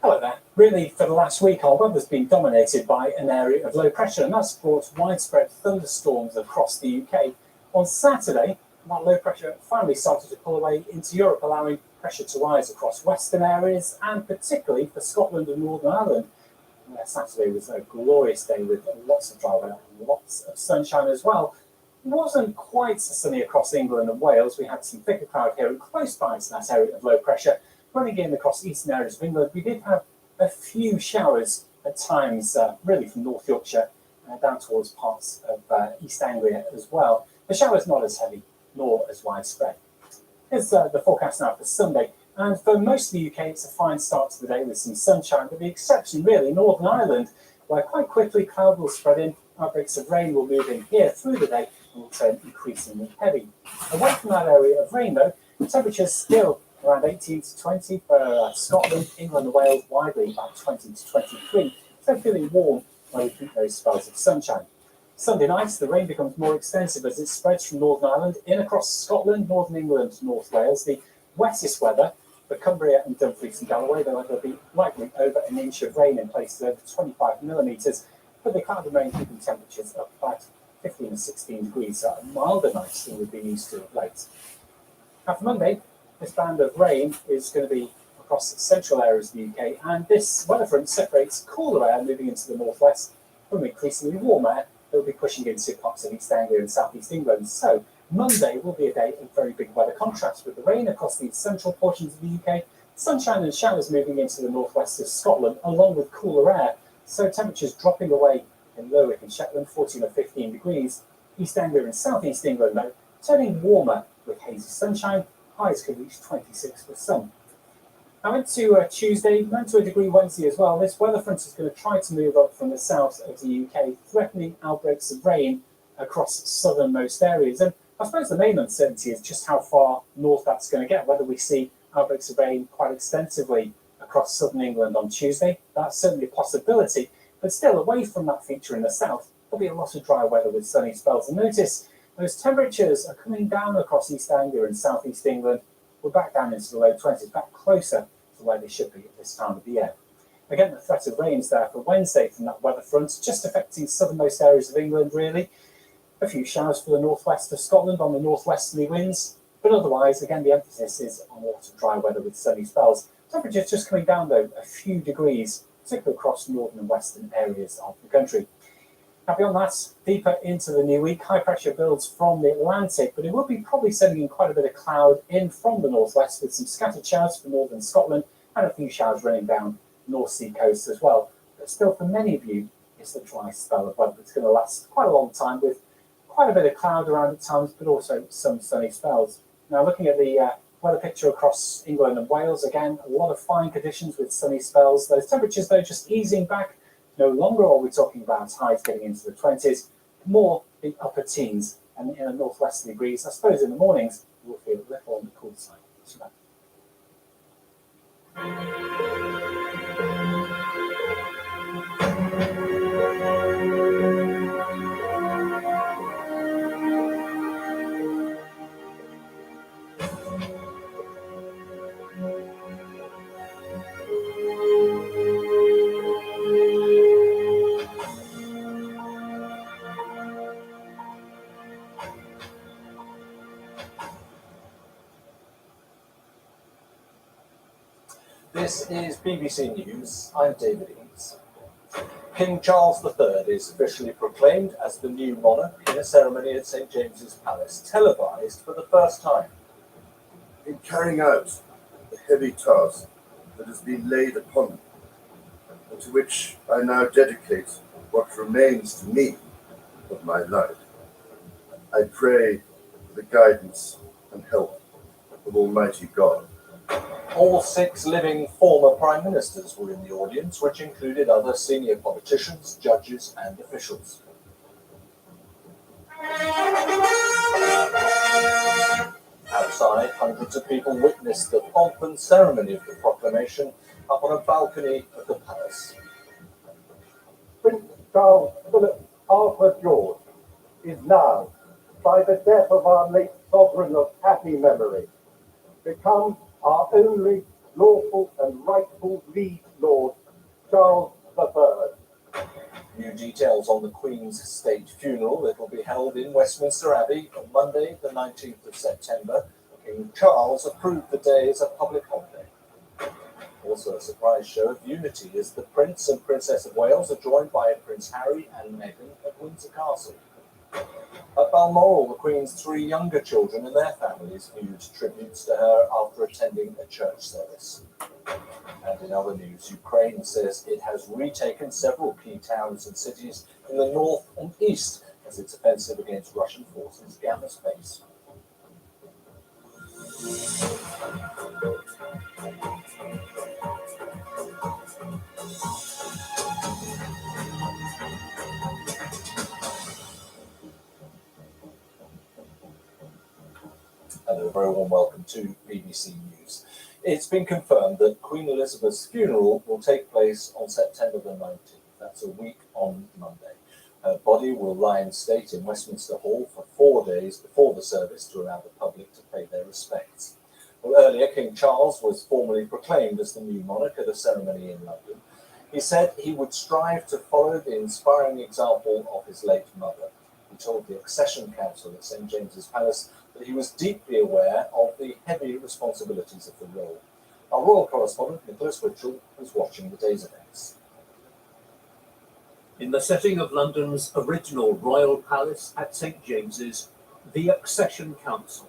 [SPEAKER 19] Hello there. Really, for the last week, our weather's been dominated by an area of low pressure, and that's brought widespread thunderstorms across the UK. On Saturday, that low pressure finally started to pull away into Europe, allowing pressure to rise across western areas and particularly for Scotland and Northern Ireland. Saturday was a glorious day with lots of dry weather and lots of sunshine as well. It wasn't quite so sunny across England and Wales. We had some thicker cloud here and close by to that area of low pressure. Running in across eastern areas of England, we did have a few showers at times, really from North Yorkshire down towards parts of East Anglia as well. The showers not as heavy nor as widespread. Here's the forecast now for Sunday, and for most of the UK it's a fine start to the day with some sunshine, with the exception really Northern Ireland, where quite quickly cloud will spread in, outbreaks of rain will move in here through the day, and will turn increasingly heavy. Away from that area of rain, though, temperatures still around 18 to 20 for Scotland, England and Wales, widely about 20 to 23. So feeling warm when we keep those spells of sunshine. Sunday night, the rain becomes more extensive as it spreads from Northern Ireland in across Scotland, Northern England, North Wales. The wettest weather for Cumbria and Dumfries and Galloway, there'll be likely over an inch of rain in places over 25 millimetres, but the cloud and rain keeping temperatures up about 15 to 16 degrees, so a milder night than we've been used to of late. Now for Monday, this band of rain is going to be across central areas of the UK, and this weather front separates cooler air moving into the northwest from increasingly warm air that will be pushing into parts of East Anglia and South East England. So Monday will be a day of very big weather contrast, with the rain across the central portions of the UK, sunshine and showers moving into the northwest of Scotland, along with cooler air. So temperatures dropping away in Lerwick and Shetland, 14 or 15 degrees. East Anglia and South East England, though, turning warmer with hazy sunshine. Highs could reach 26 for some. Now into Tuesday, down to a degree Wednesday as well. This weather front is going to try to move up from the south of the UK, threatening outbreaks of rain across southernmost areas. And I suppose the main uncertainty is just how far north that's going to get, whether we see outbreaks of rain quite extensively across southern England on Tuesday. That's certainly a possibility, but still away from that feature in the south, there'll be a lot of dry weather with sunny spells. And notice those temperatures are coming down across East Anglia and South East England. We're back down into the low 20s, back closer to where they should be at this time of the year. Again, the threat of rain is there for Wednesday from that weather front, just affecting southernmost areas of England, really. A few showers for the northwest of Scotland on the northwesterly winds, but otherwise, again, the emphasis is on a lot of dry weather with sunny spells. Temperatures just coming down, though, a few degrees, particularly across northern and western areas of the country. Now, beyond that, deeper into the new week, high pressure builds from the Atlantic, but it will be probably sending in quite a bit of cloud in from the northwest with some scattered showers for northern Scotland and a few showers running down North Sea coast as well. But still, for many of you, it's the dry spell of weather that's going to last quite a long time with quite a bit of cloud around at times, but also some sunny spells. Now, looking at the weather picture across England and Wales, again, a lot of fine conditions with sunny spells. Those temperatures, though, just easing back. No longer are we talking about highs getting into the 20s, more the upper teens, and in a northwesterly breeze. I suppose in the mornings, we'll feel a little on the cool side. So
[SPEAKER 20] This is BBC News. I'm David Eames. King Charles III is officially proclaimed as the new monarch in a ceremony at St James's Palace, televised for the first time.
[SPEAKER 21] In carrying out the heavy task that has been laid upon me, and to which I now dedicate what remains to me of my life, I pray for the guidance and help of Almighty God.
[SPEAKER 20] All 6 living former prime ministers were in the audience, which included other senior politicians, judges and officials. Outside, hundreds of people witnessed the pomp and ceremony of the proclamation up on a balcony of the palace.
[SPEAKER 22] Prince Charles Philip Arthur George is now, by the death of our late sovereign of happy memory, become our only lawful and rightful liege lord, Charles III.
[SPEAKER 20] New details on the Queen's state funeral that will be held in Westminster Abbey on Monday, the 19th of September. King Charles approved the day as a public holiday. Also a surprise show of unity as the Prince and Princess of Wales are joined by Prince Harry and Meghan at Windsor Castle. At Balmoral, the Queen's 3 younger children and their families viewed tributes to her after attending a church service. And in other news, Ukraine says it has retaken several key towns and cities in the north and east as its offensive against Russian forces gathers pace. and a very warm welcome to BBC News. It's been confirmed that Queen Elizabeth's funeral will take place on September the 19th. That's a week on Monday. Her body will lie in state in Westminster Hall for 4 days before the service to allow the public to pay their respects. Well, earlier, King Charles was formally proclaimed as the new monarch at a ceremony in London. He said he would strive to follow the inspiring example of his late mother. He told the Accession Council at St James's Palace that he was deeply aware of the heavy responsibilities of the role. Our royal correspondent, Nicholas Witchell, was watching the day's events.
[SPEAKER 2] In the setting of London's original royal palace at St James's, the Accession Council,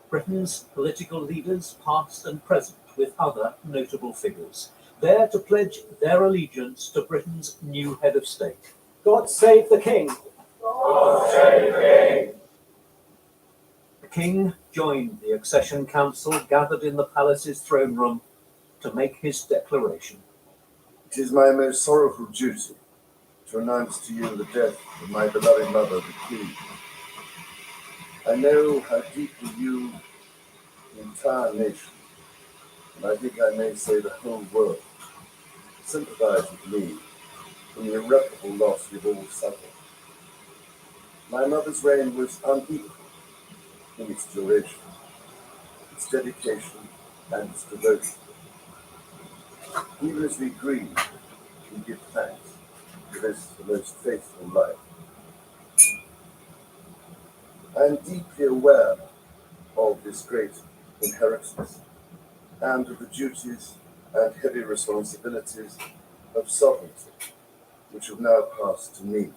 [SPEAKER 2] Britain's political leaders, past and present, with other notable figures, there to pledge their allegiance to Britain's new head of state.
[SPEAKER 19] God save the King.
[SPEAKER 2] God save the King. The King joined the Accession Council gathered in the palace's throne room to make his declaration.
[SPEAKER 21] It is my most sorrowful duty to announce to you the death of my beloved mother, the Queen. I know how deeply you, the entire nation, and I think I may say the whole world, sympathize with me in the irreparable loss we've all suffered. My mother's reign was unequal in its duration, its dedication, and its devotion. Even as we grieve, we give thanks for this, the most faithful life. I am deeply aware of this great inheritance and of the duties and heavy responsibilities of sovereignty, which have now passed to me.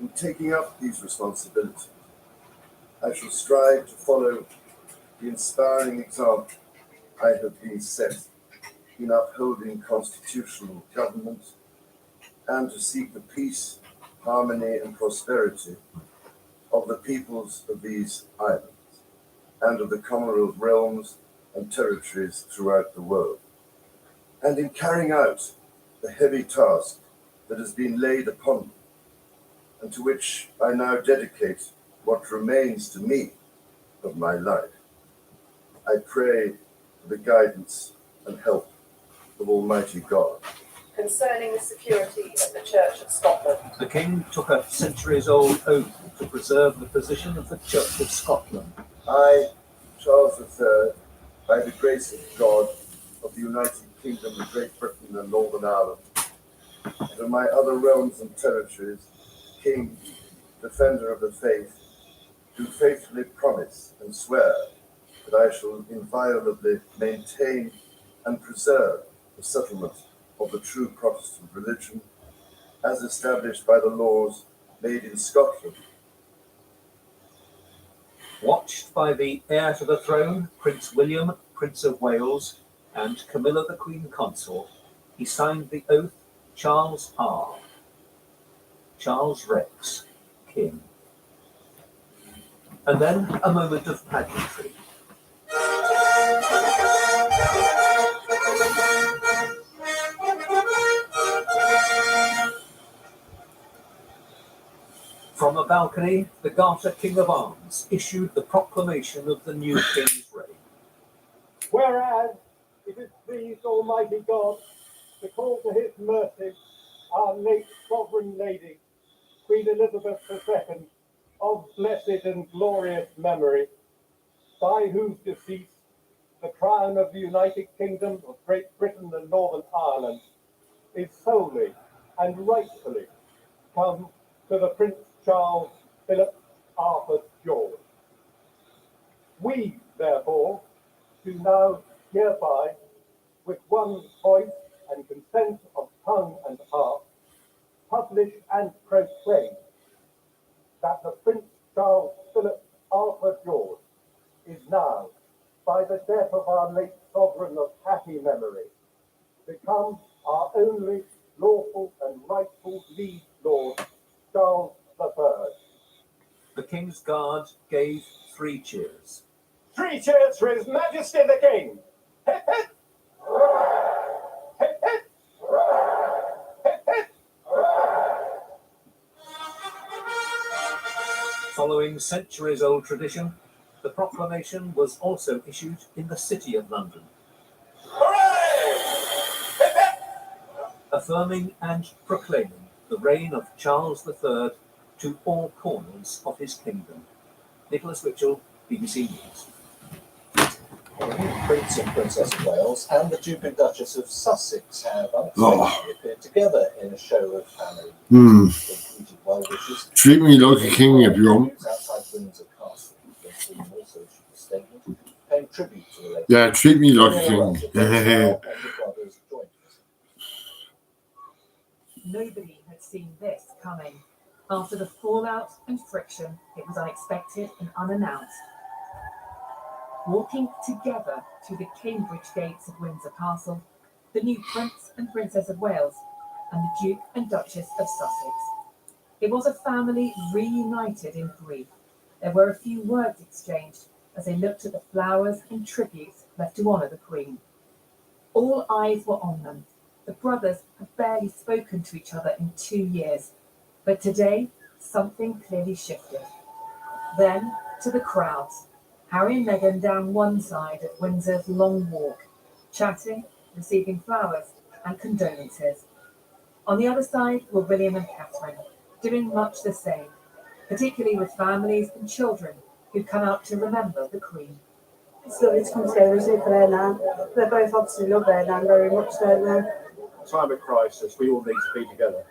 [SPEAKER 21] In taking up these responsibilities, I shall strive to follow the inspiring example I have been set in upholding constitutional government and to seek the peace, harmony, and prosperity of the peoples of these islands and of the Commonwealth realms and territories throughout the world. And in carrying out the heavy task that has been laid upon me, and to which I now dedicate what remains to me of my life, I pray for the guidance and help of Almighty God.
[SPEAKER 8] Concerning the security of the Church of Scotland.
[SPEAKER 2] The King took a centuries-old oath to preserve the position of the Church of Scotland.
[SPEAKER 21] I, Charles III, by the grace of God, of the United Kingdom of Great Britain and Northern Ireland, and of my other realms and territories, King, Defender of the Faith, do faithfully promise and swear that I shall inviolably maintain and preserve the settlement of the true Protestant religion as established by the laws made in Scotland.
[SPEAKER 2] Watched by the heir to the throne, Prince William, Prince of Wales, and Camilla the Queen Consort, he signed the oath Charles R. Charles Rex, King. And then a moment of pageantry. From a balcony, the Garter King of Arms issued the proclamation of the new King's reign.
[SPEAKER 22] Whereas it has pleased Almighty God to call to his mercy our late Sovereign Lady, Queen Elizabeth II, of blessed and glorious memory, by whose decease the crown of the United Kingdom of Great Britain and Northern Ireland is solely and rightfully come to the Prince Charles Philip Arthur George. We, therefore, do now hereby, with one voice and consent of tongue and heart, publish and proclaim that the Prince Charles Philip Arthur George is now, by the death of our late sovereign of happy memory, become our only lawful and rightful liege lord, Charles III.
[SPEAKER 2] The King's Guard gave 3 cheers.
[SPEAKER 22] 3 cheers for His Majesty the King! Hip, hip! Hip, hip! Hip, hip!
[SPEAKER 2] Following centuries-old tradition, The proclamation was also issued in the City of London, affirming and proclaiming the reign of Charles III to all corners of his kingdom. Nicholas Mitchell, BBC News.
[SPEAKER 20] Prince and Princess of Wales and the Duke and Duchess of Sussex have unexpectedly appeared together in a show of family. They greeted well wishes.
[SPEAKER 9] Treat me like a king if you want.
[SPEAKER 20] Outside Windsor Castle, the Queen also issued a statement paying tribute to the late.
[SPEAKER 9] Yeah, treat me like a king.
[SPEAKER 20] And the brothers joined us.
[SPEAKER 4] Nobody had seen this coming. After the fallout and friction, it was unexpected and unannounced. Walking together to the Cambridge gates of Windsor Castle, the new Prince and Princess of Wales and the Duke and Duchess of Sussex. It was a family reunited in grief. There were a few words exchanged as they looked at the flowers and tributes left to honour the Queen. All eyes were on them. The brothers had barely spoken to each other in 2 years, but today something clearly shifted. Then to the crowds. Harry and Meghan down one side of Windsor's Long Walk, chatting, receiving flowers and condolences. On the other side were William and Catherine, doing much the same, particularly with families and children who'd come out to remember the Queen.
[SPEAKER 7] It's lovely to come together, isn't it, for their nan? They both obviously love their nan very much, don't they?
[SPEAKER 5] Time of crisis, we all need to be together.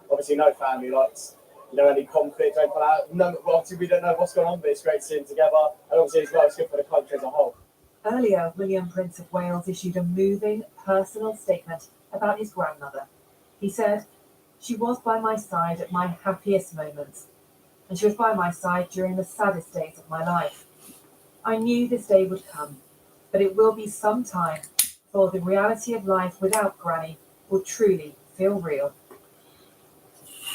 [SPEAKER 5] Obviously, no family likes, any conflict, don't pull out. No, obviously, we don't know what's going on, but it's great to see them together. And obviously, as well, it's good for the country as a whole.
[SPEAKER 4] Earlier, William, Prince of Wales, issued a moving, personal statement about his grandmother. He said, "She was by my side at my happiest moments, and she was by my side during the saddest days of my life. I knew this day would come, but it will be some time before the reality of life without Granny will truly feel real."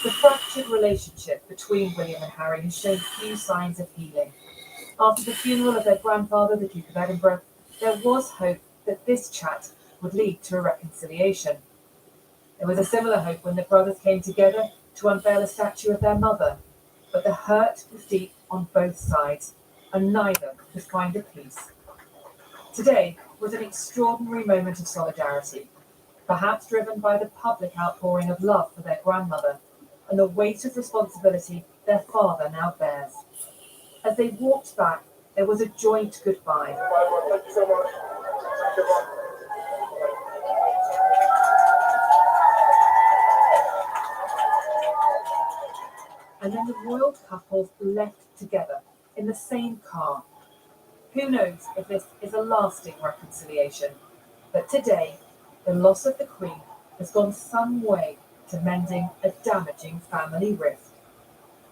[SPEAKER 4] The fractured relationship between William and Harry has shown few signs of healing. After the funeral of their grandfather, the Duke of Edinburgh, there was hope that this chat would lead to a reconciliation. There was a similar hope when the brothers came together to unveil a statue of their mother, but the hurt was deep on both sides, and neither could find a peace. Today was an extraordinary moment of solidarity, perhaps driven by the public outpouring of love for their grandmother and the weight of responsibility their father now bears. As they walked back, there was a joint goodbye.
[SPEAKER 22] Thank you so much.
[SPEAKER 4] And then the royal couple left together in the same car. Who knows if this is a lasting reconciliation, but today, the loss of the Queen has gone some way to mending a damaging family rift.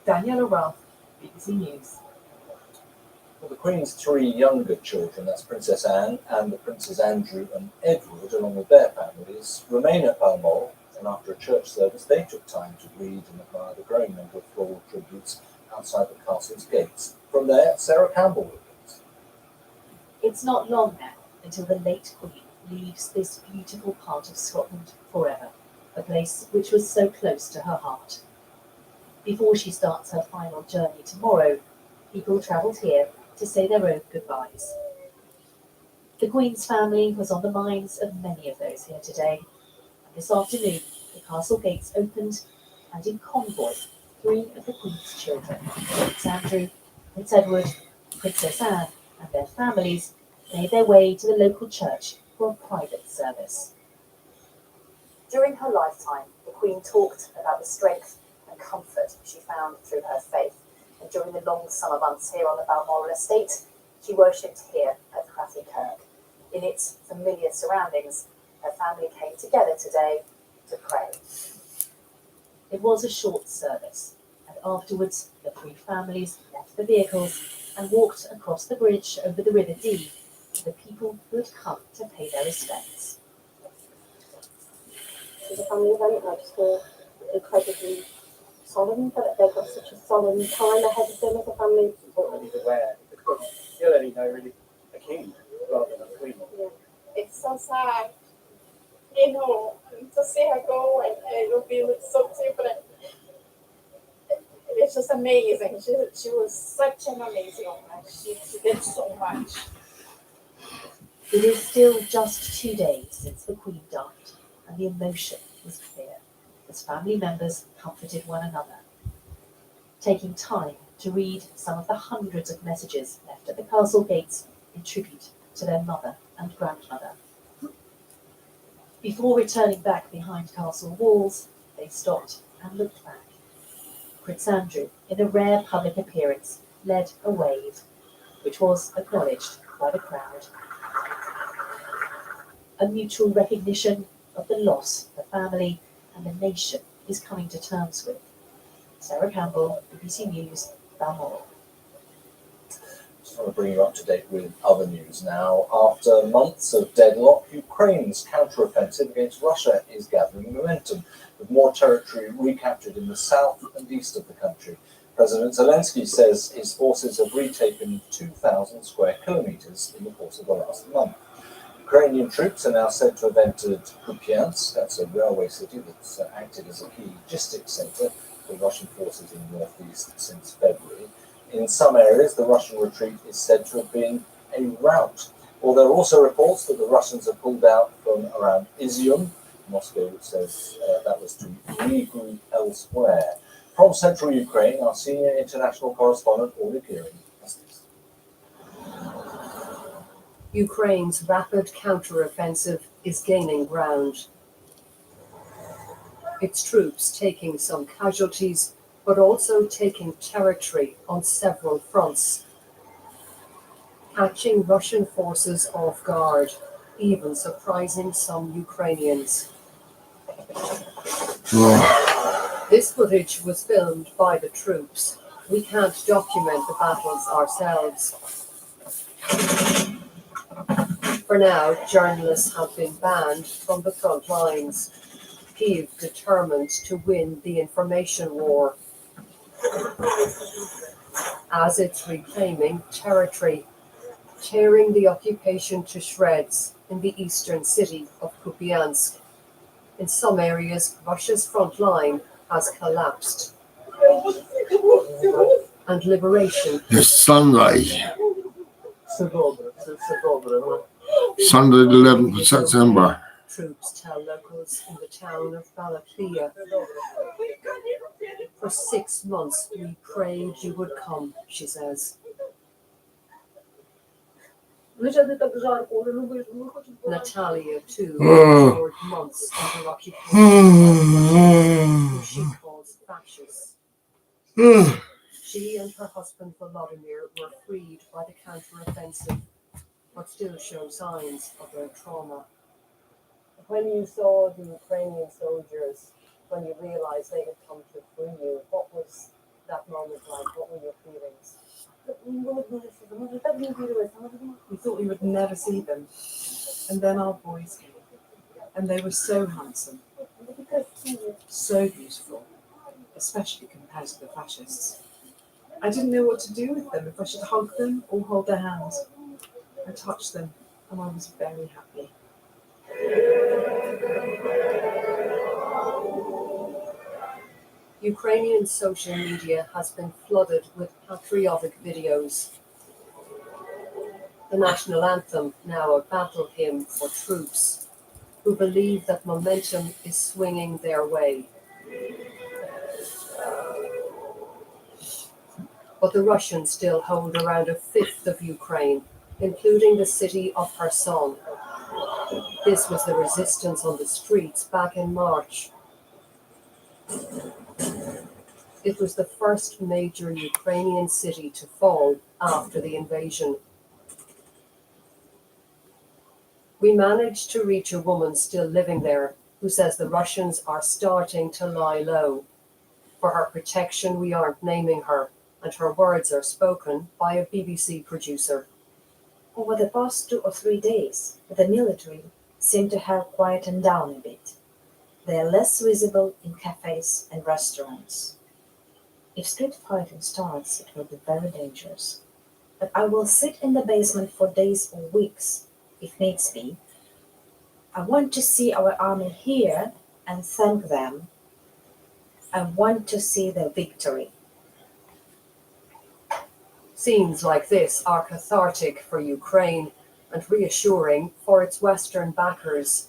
[SPEAKER 4] Daniela Ralph, BBC News.
[SPEAKER 20] Well, the Queen's 3 younger children, that's Princess Anne and the Princes Andrew and Edward, along with their families, remain at Balmoral, and after a church service, they took time to read and admire the growing number of floral tributes outside the castle's gates. From there, Sarah Campbell reports.
[SPEAKER 13] It's not long now until the late Queen leaves this beautiful part of Scotland forever, a place which was so close to her heart. Before she starts her final journey tomorrow, people travelled here to say their own goodbyes. The Queen's family was on the minds of many of those here today, and this afternoon the castle gates opened, and in convoy, 3 of the Queen's children, Prince Andrew, Prince Edward, Princess Anne, and their families, made their way to the local church for a private service.
[SPEAKER 1] During her lifetime, the Queen talked about the strength and comfort she found through her faith, and during the long summer months here on the Balmoral estate, she worshipped here at Crathy Kirk. In its familiar surroundings, her family came together today to pray.
[SPEAKER 13] It was a short service, and afterwards the 3 families left the vehicles and walked across the bridge over the River Dee to the people who had come to pay their respects.
[SPEAKER 14] It was a family event. I just feel incredibly solemn that they've got such a solemn time ahead of them as a family.
[SPEAKER 5] It's important that he's aware, because he'll only know really a king rather than a queen.
[SPEAKER 14] Yeah.
[SPEAKER 15] It's so sad, to see her go, and it will be so different. It's
[SPEAKER 3] was just amazing. She was such an amazing woman. She did so much.
[SPEAKER 1] It is still just 2 days since the Queen died, and the emotion was clear as family members comforted one another, taking time to read some of the hundreds of messages left at the castle gates in tribute to their mother and grandmother. Before returning back behind castle walls, they stopped and looked back. Prince Andrew, in a rare public appearance, led a wave, which was acknowledged by the crowd. A mutual recognition of the loss the family and the nation is coming to terms with. Sarah Campbell, BBC News, Balmoral.
[SPEAKER 20] Just want to bring you up to date with other news now. After months of deadlock, Ukraine's counteroffensive against Russia is gathering momentum, with more territory recaptured in the south and east of the country. President Zelensky says his forces have retaken 2,000 square kilometers in the course of the last month. Ukrainian troops are now said to have entered Kupiansk, that's a railway city that's acted as a key logistics center for Russian forces in the northeast since February. In some areas, the Russian retreat is said to have been a rout. Well, there are also reports that the Russians have pulled out from around Izium. Moscow says that was to regroup elsewhere. From central Ukraine, our senior international correspondent, Orly Kieran, has this.
[SPEAKER 6] Ukraine's rapid counter-offensive is gaining ground. Its troops taking some casualties, but also taking territory on several fronts, catching Russian forces off guard, even surprising some Ukrainians. This footage was filmed by the troops. We can't document the battles ourselves. For now, journalists have been banned from the front lines. Kyiv determined to win the information war, as it's reclaiming territory, tearing the occupation to shreds in the eastern city of Kupiansk. In some areas, Russia's front line has collapsed, and liberation.
[SPEAKER 9] It's Sunday. Sunday the 11th of September.
[SPEAKER 6] Troops tell locals in the town of Balaklia. For 6 months we prayed you would come, she says. Natalia, too, endured months under occupation who she calls fascists. She and her husband Volodymyr were freed by the counter-offensive, but still show signs of their trauma.
[SPEAKER 8] When you saw the Ukrainian soldiers, when you realized they had come to free you, what was that moment like? What were your feelings?
[SPEAKER 11] We thought we would never see them. And then our boys came. And they were so handsome. So beautiful. Especially compared to the fascists. I didn't know what to do with them, if I should hug them or hold their hands. I touched them and I was very happy.
[SPEAKER 6] Ukrainian social media has been flooded with patriotic videos. The national anthem, now a battle hymn for troops who believe that momentum is swinging their way. But the Russians still hold around a fifth of Ukraine, including the city of Kherson. This was the resistance on the streets back in March. It was the first major Ukrainian city to fall after the invasion. We managed to reach a woman still living there who says the Russians are starting to lie low. For her protection, we aren't naming her, and her words are spoken by a BBC producer.
[SPEAKER 23] Over the past 2 or 3 days, the military seem to have quietened down a bit. They are less visible in cafes and restaurants. If street fighting starts, it will be very dangerous. But I will sit in the basement for days or weeks, if needs be. I want to see our army here and thank them. I want to see the victory.
[SPEAKER 6] Scenes like this are cathartic for Ukraine and reassuring for its Western backers.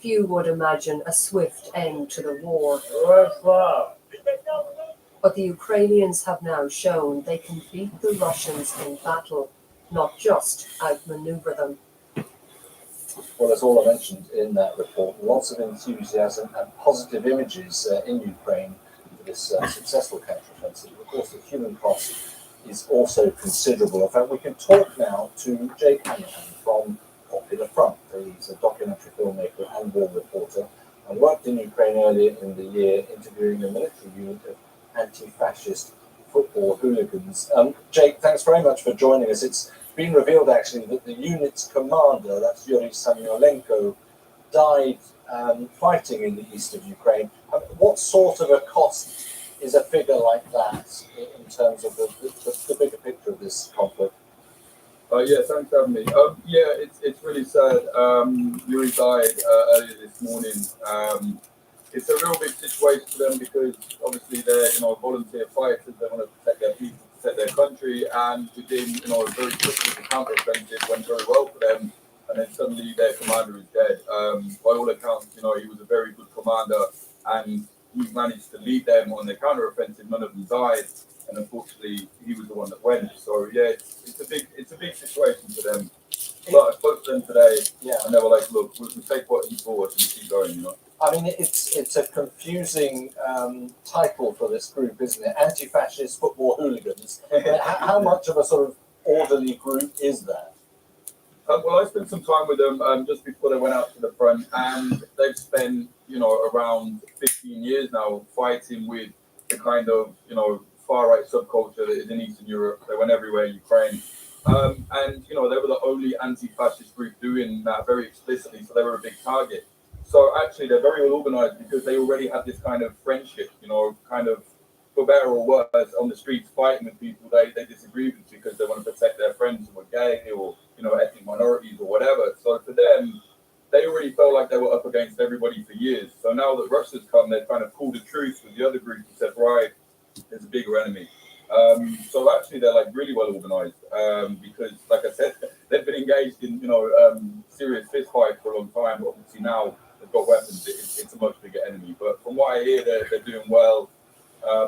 [SPEAKER 6] Few would imagine a swift end to the war. But the Ukrainians have now shown they can beat the Russians in battle, not just outmaneuver them.
[SPEAKER 20] Well, as Orla mentioned in that report, lots of enthusiasm and positive images in Ukraine for this successful counteroffensive. Of course, the human cost is also considerable. In fact, we can talk now to Jake Hanrahan from Popular Front. He's a documentary filmmaker and war reporter and worked in Ukraine earlier in the year interviewing a military unit of anti-fascist football hooligans. Jake, thanks very much for joining us. It's been revealed actually that the unit's commander, that's Yuri Samoilenko, died fighting in the east of Ukraine. What sort of a cost is a figure like that in terms of the bigger picture of this conflict?
[SPEAKER 10] Yeah, thanks for having me. Yeah, it's really sad. Yuri died earlier this morning. It's a real big situation for them because obviously they're volunteer fighters. They want to protect their people, protect their country, and within very quickly the counteroffensive went very well for them. And then suddenly their commander is dead. By all accounts, he was a very good commander, and he managed to lead them on their counteroffensive. None of them died, and unfortunately, he was the one that went. So yeah, it's a big situation for them. But I spoke to them today, and they were like, "Look, we take what he brought and keep going."
[SPEAKER 20] I mean, it's a confusing title for this group, isn't it? Anti-fascist football hooligans. How much of a sort of orderly group is that?
[SPEAKER 10] Well, I spent some time with them just before they went out to the front, and they've spent, around 15 years now fighting with the kind of, far-right subculture that is in Eastern Europe. They went everywhere, Ukraine. And, they were the only anti-fascist group doing that very explicitly, so they were a big target. So actually, they're very well organized because they already had this kind of friendship, kind of, for better or worse, on the streets fighting with people they disagree with because they want to protect their friends who are gay or, ethnic minorities or whatever. So for them, they already felt like they were up against everybody for years. So now that Russia's come, they've kind of called a truce with the other group and said, right, there's a bigger enemy. So actually, they're like really well organized because, like I said, they've been engaged in, serious fist fight for a long time. But obviously now they've got weapons. It's a much bigger enemy. But from what I hear, they're doing well.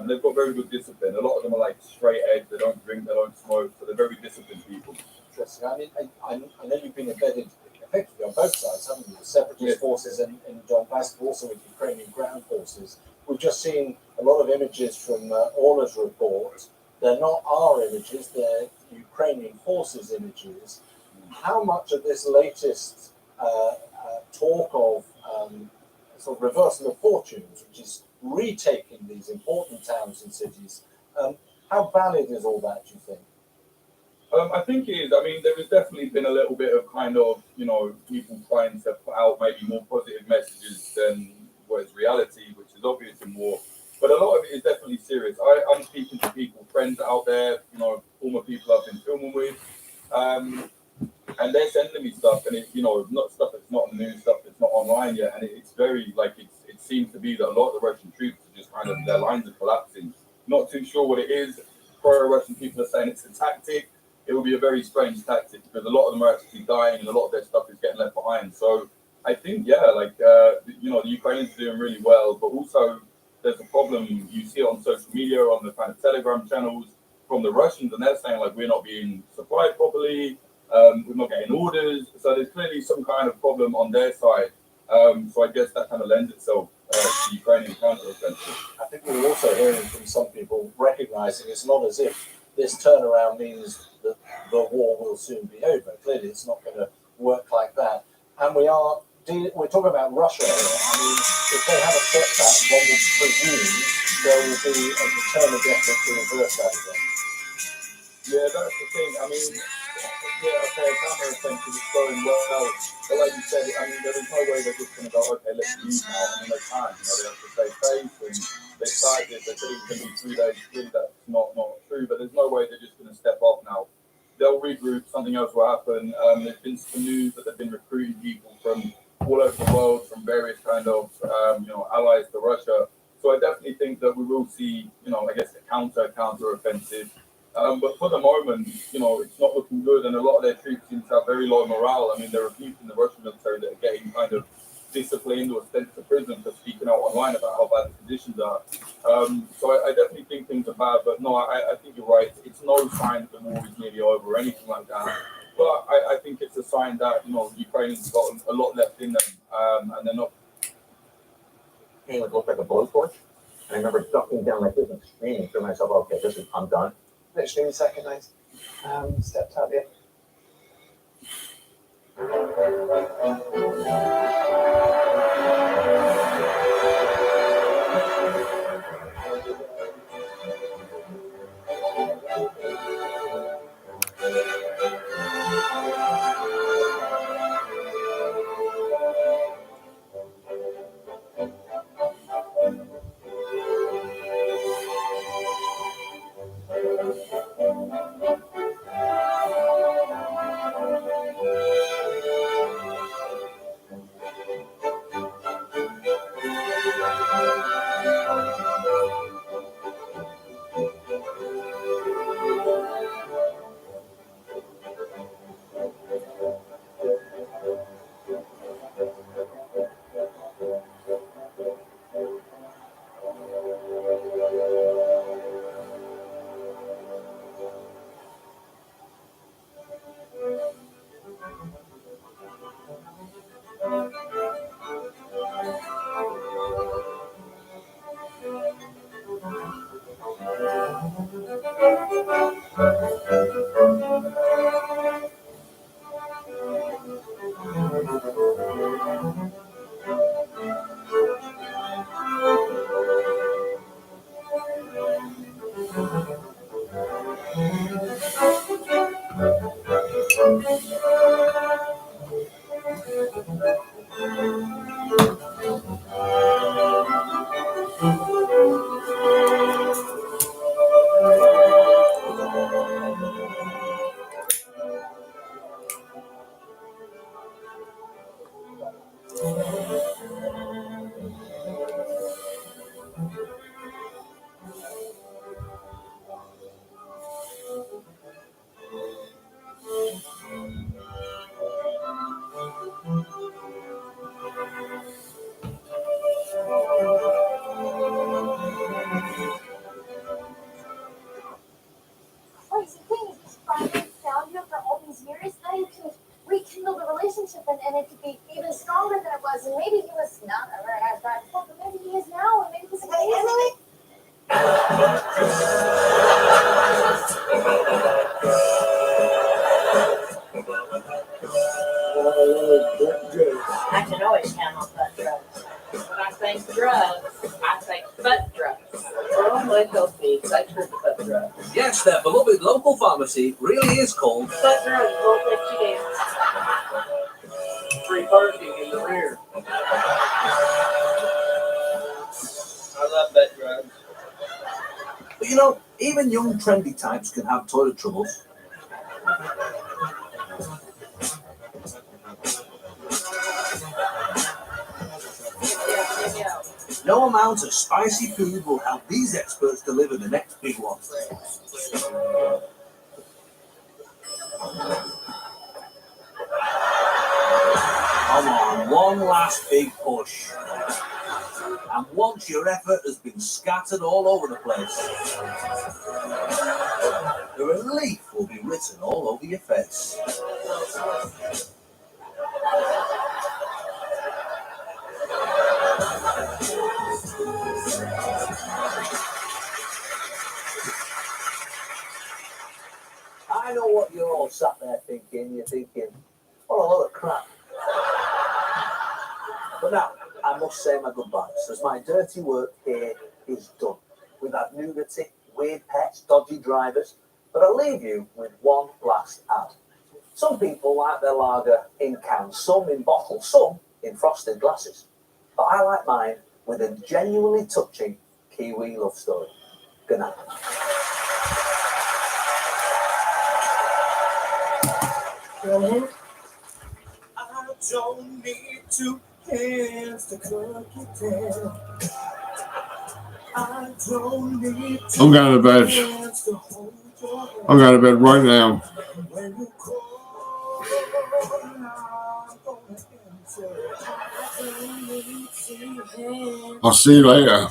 [SPEAKER 10] They've got very good discipline. A lot of them are like straight edge. They don't drink, they don't smoke. So they're very disciplined people.
[SPEAKER 20] Interesting. I mean, I know you've been embedded effectively on both sides, haven't you? The separatist forces in Donbass, but also with Ukrainian ground forces. We've just seen a lot of images from Orla's report. They're not our images, they're Ukrainian forces' images. How much of this latest talk of sort of reversal of fortunes, which is retaking these important towns and cities, how valid is all that, do you think?
[SPEAKER 10] I think it is. I mean, there has definitely been a little bit of kind of, people trying to put out maybe more positive messages than what is reality, which is obvious in war. But a lot of it is definitely serious. I'm speaking to people, friends out there, former people I've been filming with, and they're sending me stuff, and it's, not stuff that's not on the news, stuff that's not online yet, and it's very, it seems to be that a lot of the Russian troops are just kind of, their lines are collapsing. Not too sure what it is. Pro-Russian people are saying it's a tactic. It will be a very strange tactic because a lot of them are actually dying and a lot of their stuff is getting left behind. So I think, the Ukrainians are doing really well, but also there's a problem. You see it on social media, on the kind of Telegram channels from the Russians, and they're saying we're not being supplied properly, we're not getting orders. So there's clearly some kind of problem on their side. So I guess that kind of lends itself to Ukrainian counteroffensive.
[SPEAKER 20] I think we're also hearing from some people recognizing it's not as if this turnaround means that the war will soon be over. Clearly, it's not going to work like that. And we're talking about Russia here. I mean, if they have a setback, one would presume there will be a determined effort to reverse that again.
[SPEAKER 10] Yeah, that's the thing. I mean, counteroffensive is going well. But like you said, I mean, there is no way they're just going to go, okay, let's leave now. I mean, they can't. They have to stay safe, and they started. They said it was going to be 3 days. Really, that's not true. But there's no way they're just going to step off now. They'll regroup. Something else will happen. There's been some news that they've been recruiting people from all over the world, from various kind of allies to Russia. So I definitely think that we will see, I guess, a counter-offensive. But for the moment, you know, it's not looking good, and a lot of their troops seem to have very low morale. I mean, there are people in the Russian military that are getting kind of disciplined or sent to prison for speaking out online about how bad the conditions are. So I definitely think things are bad, but no, I think you're right. It's no sign that the war is nearly over or anything like that. But I think it's a sign that, you know, Ukrainians got a lot left in them, and they're not.
[SPEAKER 12] It would look like a blow torch. And I remember ducking down like this and screaming to myself, okay, I'm done.
[SPEAKER 16] Literally the second I stepped out there.
[SPEAKER 3] Crazy thing is, this finally found you after all these years. Now you can rekindle the relationship, and it could be even stronger than it was. And maybe he was not a very nice guy before, but maybe he is now, and maybe he's amazing.
[SPEAKER 17] I can always count on butt drugs. When I think drugs, I think butt drugs. Well, like those beats, I turn to butt drugs.
[SPEAKER 2] Yes, their beloved local pharmacy really is called
[SPEAKER 17] Butt drugs won't let you down.
[SPEAKER 24] Free parking in the rear. I love that drugs.
[SPEAKER 2] But you know, even young trendy types can have toilet troubles. No amount of spicy food will help these experts deliver the next big one. Come on, one last big push. And once your effort has been scattered all over the place, the relief will be written all over your face. I know what you're all sat there thinking. You're thinking, what a lot of crap. But now, I must say my goodbyes, as my dirty work here is done. We've had nudity, weird pets, dodgy drivers, but I'll leave you with one last ad. Some people like their lager in cans, some in bottles, some in frosted glasses. But I like mine with a genuinely touching Kiwi love story. Good night.
[SPEAKER 17] You want a hint?
[SPEAKER 24] I don't need two hands to cook it down. I don't need
[SPEAKER 9] I'm going to bed.
[SPEAKER 24] hands to hold
[SPEAKER 9] I'm going to bed right now. I'll see you later.